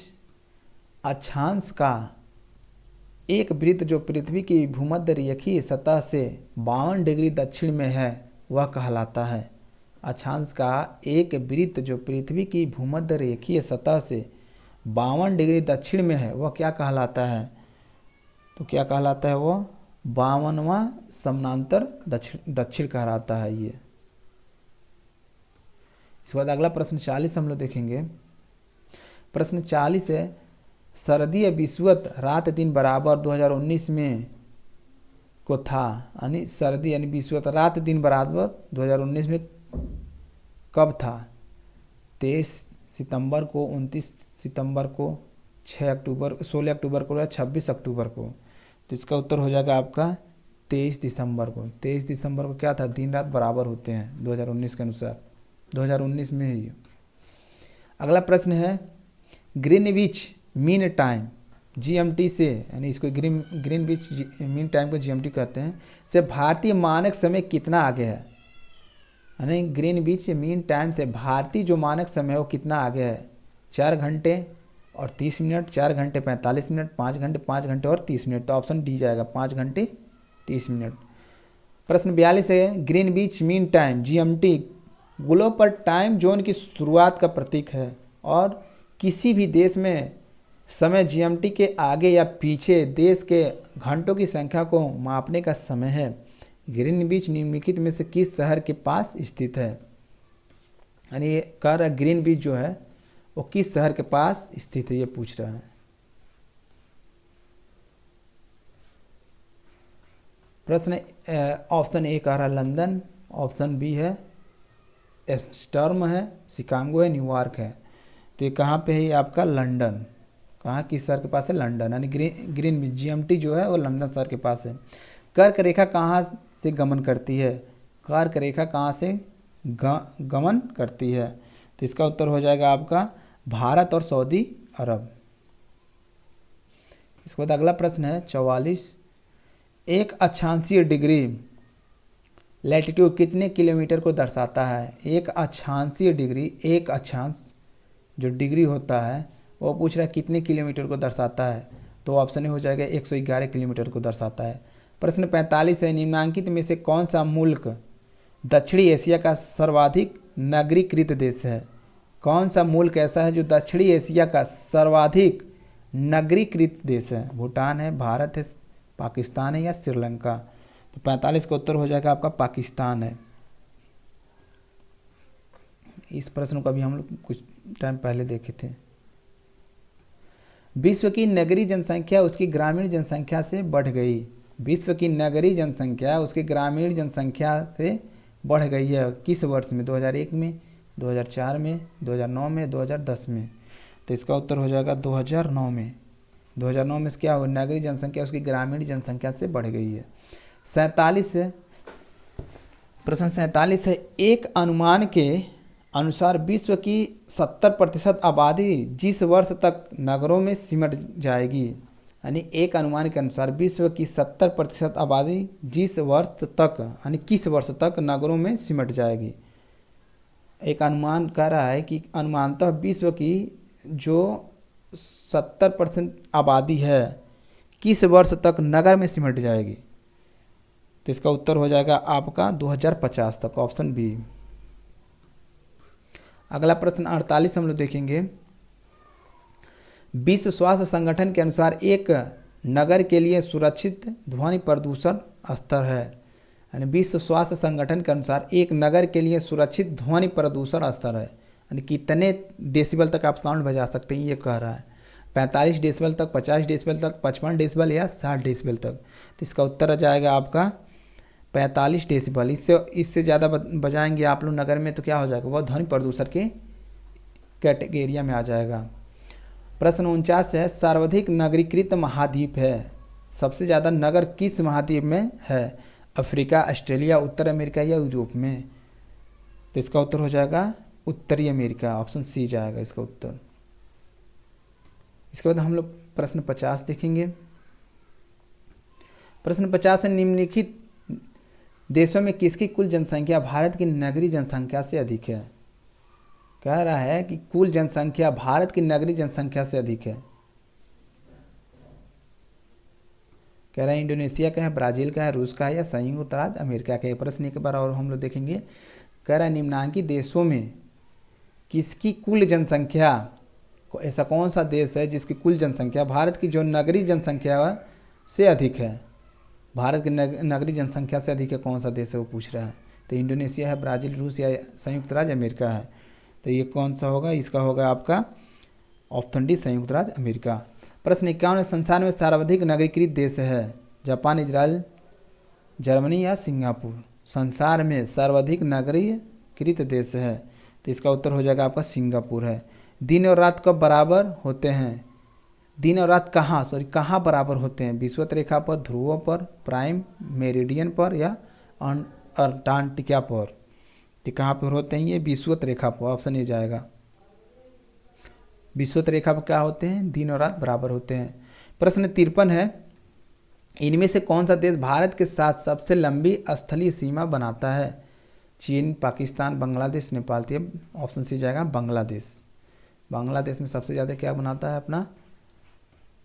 अक्षांश का एक वृत्त जो पृथ्वी की भूमध्य रेखीय सतह से 52 डिग्री दक्षिण में है वह कहलाता है। अक्षांश का एक वृत्त जो पृथ्वी की भूमध्य रेखीय सतह से 52 डिग्री दक्षिण में है वह क्या कहलाता है? तो क्या कहलाता है? वो 52वां समानांतर दक्षिण कहलाता है ये। इसके बाद अगला प्रश्न 40 हम लोग देखेंगे। प्रश्न 40 है, शरदीय विषुवत रात दिन बराबर 2019 में को था। यानी सर्दी यानी विषुवत रात दिन बराबर 2019 में कब था? 23 सितंबर को, 29 सितंबर को, 6 अक्टूबर, 16 अक्टूबर को या 26 अक्टूबर को। तो इसका उत्तर हो जाएगा आपका 23 दिसंबर को। 23 दिसंबर को क्या था? दिन रात बराबर होते हैं 2019 के अनुसार, 2019 में ही। अगला प्रश्न है, ग्रीनविच मीन टाइम जीएमटी से, यानी इसको ग्रीनविच मीन टाइम को जीएमटी कहते हैं, से भारतीय मानक समय कितना आगे है? यानी ग्रीनविच मीन टाइम से भारतीय जो मानक समय है वो कितना आगे है? 4 घंटे और 30 मिनट, 4 घंटे 45 मिनट, 5 घंटे, 5 घंटे और 30 मिनट। तो ऑप्शन डी जाएगा 5 घंटे 30 मिनट। प्रश्न 42 है, Greenwich mean time GMT global time zone की शुरुआत का प्रतीक है और किसी भी देश में समय जीएमटी के आगे या पीछे देश के घंटों की संख्या को मापने का समय है। ग्रीनविच निम्नलिखित में से किस शहर के पास स्थित है? यानी ये कह रहा है ग्रीनविच जो है वो किस शहर के पास स्थित है, ये पूछ रहा है। प्रश्न ऑप्शन ए कह रहा है लंदन, ऑप्शन बी है एम्स्टर्डम है, शिकागो है, न्यूयॉर्क है। तो ये कहाँ पे है? ये आपका लंदन। कहाँ, किस शहर के पास है? लंदन। यानी ग्रीनविच जीएमटी जो है वो लंदन शहर के पास है। कर्क रेखा कहाँ से गमन करती है? कर्क रेखा कहाँ से गमन करती है? तो इसका उत्तर हो जाएगा आपका भारत और सऊदी अरब। इसके बाद अगला प्रश्न है 44। एक अक्षांशीय डिग्री लैटिट्यूड कितने किलोमीटर को दर्शाता है? एक अक्षांशीय डिग्री, एक अक्षांश जो डिग्री होता है वो पूछ रहा है कितने किलोमीटर को दर्शाता है? तो ऑप्शन हो जाएगा 111 किलोमीटर को दर्शाता है। प्रश्न 45 है, निम्नांकित में से कौन सा मुल्क दक्षिणी एशिया का सर्वाधिक नगरीकृत देश है? कौन सा मुल्क ऐसा है जो दक्षिणी एशिया का सर्वाधिक नगरीकृत देश है? भूटान है, भारत है, पाकिस्तान है या श्रीलंका? तो 45 का उत्तर हो जाएगा आपका पाकिस्तान है। इस प्रश्न को अभी हम लोग कुछ टाइम पहले देखे थे। विश्व की नगरीय जनसंख्या उसकी ग्रामीण जनसंख्या से बढ़ गई। विश्व की नगरीय जनसंख्या उसकी ग्रामीण जनसंख्या से बढ़ गई है किस वर्ष में? 2001 में, 2004 में, 2009 में, 2010 में। तो इसका उत्तर हो जाएगा 2009 में। 2009 में क्या हुआ? नगरीय जनसंख्या उसकी ग्रामीण जनसंख्या से बढ़ गई है। 47 है, प्रश्न 47 है, एक अनुमान के अनुसार विश्व की 70% आबादी जिस वर्ष तक नगरों में सिमट जाएगी, यानी एक अनुमान के अनुसार विश्व की 70% आबादी जिस वर्ष तक, यानी किस वर्ष तक नगरों में सिमट जाएगी? एक अनुमान कह रहा है कि अनुमानतः विश्व की जो 70% आबादी है किस वर्ष तक नगर में सिमट जाएगी? तो इसका उत्तर हो जाएगा आपका 2050 तक, ऑप्शन बी। अगला प्रश्न 48 हम लोग देखेंगे। विश्व स्वास्थ्य संगठन के अनुसार एक नगर के लिए सुरक्षित ध्वनि प्रदूषण स्तर है। यानी विश्व स्वास्थ्य संगठन के अनुसार एक नगर के लिए सुरक्षित ध्वनि प्रदूषण स्तर है, यानी कितने डेसिबल तक आप साउंड बजा सकते हैं ये कह रहा है। 45 डेसिबल तक, 50 डेसिबल तक, 55 डेसिबल या 60 डेसिबल तक। तो इसका उत्तर आ जाएगा आपका 45 डेसिबल। इससे ज़्यादा बजाएंगे आप लोग नगर में तो क्या हो जाएगा, वह ध्वनि प्रदूषण के कैटेगरिया में आ जाएगा। प्रश्न 49 है, सर्वाधिक नगरीकृत महाद्वीप है। सबसे ज़्यादा नगर किस महाद्वीप में है? अफ्रीका, ऑस्ट्रेलिया, उत्तर अमेरिका या यूरोप में? तो इसका उत्तर हो जाएगा उत्तरी अमेरिका, ऑप्शन सी जाएगा इसका उत्तर। इसके बाद हम लोग प्रश्न 50 देखेंगे। प्रश्न 50 है, निम्नलिखित देशों में किसकी कुल जनसंख्या भारत की नगरीय जनसंख्या से अधिक है? कह रहा है कि कुल जनसंख्या भारत की नगरीय जनसंख्या से अधिक है। कह रहा है इंडोनेशिया का है, ब्राज़ील का है, रूस का है या संयुक्त राज्य अमेरिका का है। प्रश्न एक बार और हम लोग देखेंगे। कह रहा है निम्नलिखित देशों में किसकी कुल जनसंख्या, ऐसा कौन सा देश है जिसकी कुल जनसंख्या भारत की जो नगरीय जनसंख्या से अधिक है? भारत की नगरीय जनसंख्या से अधिक है कौन सा देश है वो पूछ रहा है। तो इंडोनेशिया है, ब्राज़ील, रूस या संयुक्त राज्य अमेरिका है। तो ये कौन सा होगा? इसका होगा आपका ऑप्शन डी, संयुक्त राज्य अमेरिका। प्रश्न 51, संसार में सर्वाधिक नगरीकृत देश है? जापान, इजराइल, जर्मनी या सिंगापुर? संसार में सर्वाधिक नगरीकृत देश है तो इसका उत्तर हो जाएगा आपका सिंगापुर है। दिन और रात कब बराबर होते हैं? दिन और रात कहाँ बराबर होते हैं? विषुवत रेखा पर, ध्रुवों पर, प्राइम मेरिडियन पर या अंटार्कटिका पर? तो कहाँ पर होते हैं ये? विषुवत रेखा पर, ऑप्शन ए जाएगा। विषुवत रेखा पर क्या होते हैं? दिन और रात बराबर होते हैं। प्रश्न 53 है, इनमें से कौन सा देश भारत के साथ सबसे लंबी स्थलीय सीमा बनाता है? चीन, पाकिस्तान, बांग्लादेश, नेपाल? तो ऑप्शन सी जाएगा बांग्लादेश। बांग्लादेश में सबसे ज़्यादा क्या बनाता है? अपना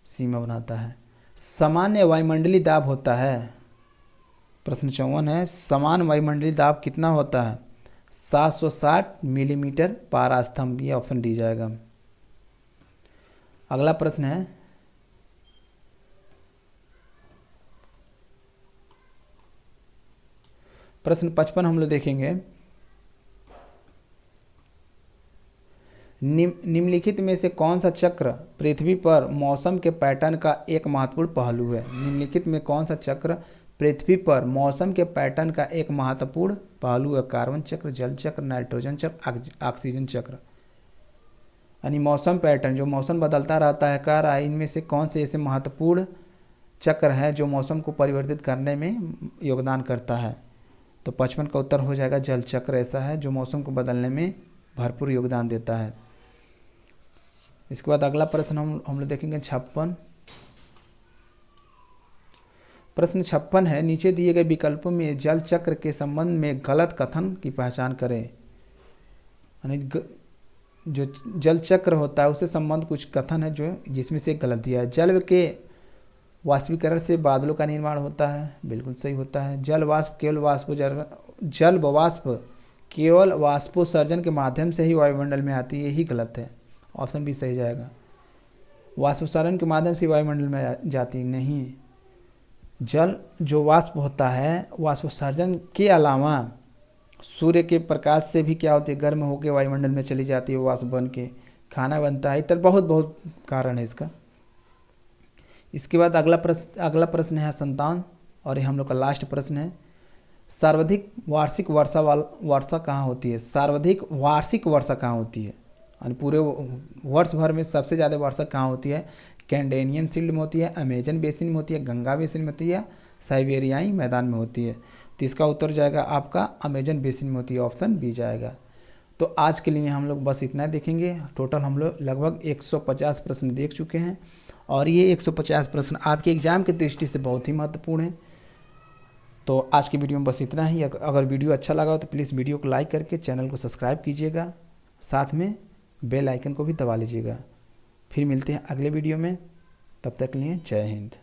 सीमा बनाता है। सामान्य वायुमंडलीय दाब होता है? प्रश्न 54 है, सामान्य वायुमंडलीय दाब कितना होता है? 760 मिलीमीटर पारा स्तंभ। ये ऑप्शन डी जाएगा। अगला प्रश्न है, प्रश्न 55 हम लोग देखेंगे। निम्नलिखित में से कौन सा चक्र पृथ्वी पर मौसम के पैटर्न का एक महत्वपूर्ण पहलू है? निम्नलिखित में कौन सा चक्र पृथ्वी पर मौसम के पैटर्न का एक महत्वपूर्ण पहलू है? कार्बन चक्र, जल चक्र, नाइट्रोजन चक्र, ऑक्सीजन चक्र? यानी मौसम पैटर्न, जो मौसम बदलता रहता है, कह रहा है इनमें से कौन से ऐसे महत्वपूर्ण चक्र है जो मौसम को परिवर्तित करने में योगदान करता है? तो 55 का उत्तर हो जाएगा जल चक्र ऐसा है जो मौसम को बदलने में भरपूर योगदान देता है। इसके बाद अगला प्रश्न हम लोग देखेंगे 56। प्रश्न 56 है, नीचे दिए गए विकल्पों में जल चक्र के संबंध में गलत कथन की पहचान करें। यानी जो जल चक्र होता है उससे संबंध कुछ कथन है जो जिसमें से गलत दिया है। जल के वाष्पीकरण से बादलों का निर्माण होता है, बिल्कुल सही होता है। जल वाष्प केवल वाष्पोत्सर्जन के माध्यम से ही वायुमंडल में आती है, यही गलत है। ऑप्शन बी सही जाएगा। वाष्पोत्सर्जन के माध्यम से वायुमंडल में जाती नहीं। जल जो वाष्प होता है, वाष्पोत्सर्जन के अलावा सूर्य के प्रकाश से भी क्या होती है, गर्म होकर वायुमंडल में चली जाती है, वाष्प बन के खाना बनता है। इतना बहुत कारण है इसका। इसके बाद अगला प्रश्न है 57 और ये हम लोग का लास्ट प्रश्न है। सर्वाधिक वार्षिक वर्षा कहाँ होती है? सर्वाधिक वार्षिक वर्षा कहाँ होती है? यानी पूरे वर्ष भर में सबसे ज़्यादा वर्षा कहाँ होती है? कैंडेनियन शील्ड में होती है, अमेजन बेसिन में होती है, गंगा बेसिन में होती है, साइबेरियाई मैदान में होती है? तो इसका उत्तर जाएगा आपका अमेजन बेसिन में होती है, ऑप्शन बी जाएगा। तो आज के लिए हम लोग बस इतना देखेंगे। टोटल हम लोग लगभग 150 प्रश्न देख चुके हैं और ये 150 प्रश्न आपके एग्ज़ाम की दृष्टि से बहुत ही महत्वपूर्ण है। तो आज की वीडियो में बस इतना ही। अगर वीडियो अच्छा लगा हो तो प्लीज़ वीडियो को लाइक करके चैनल को सब्सक्राइब कीजिएगा, साथ में बेल आइकन को भी दबा लीजिएगा। फिर मिलते हैं अगले वीडियो में, तब तक के लिए जय हिंद।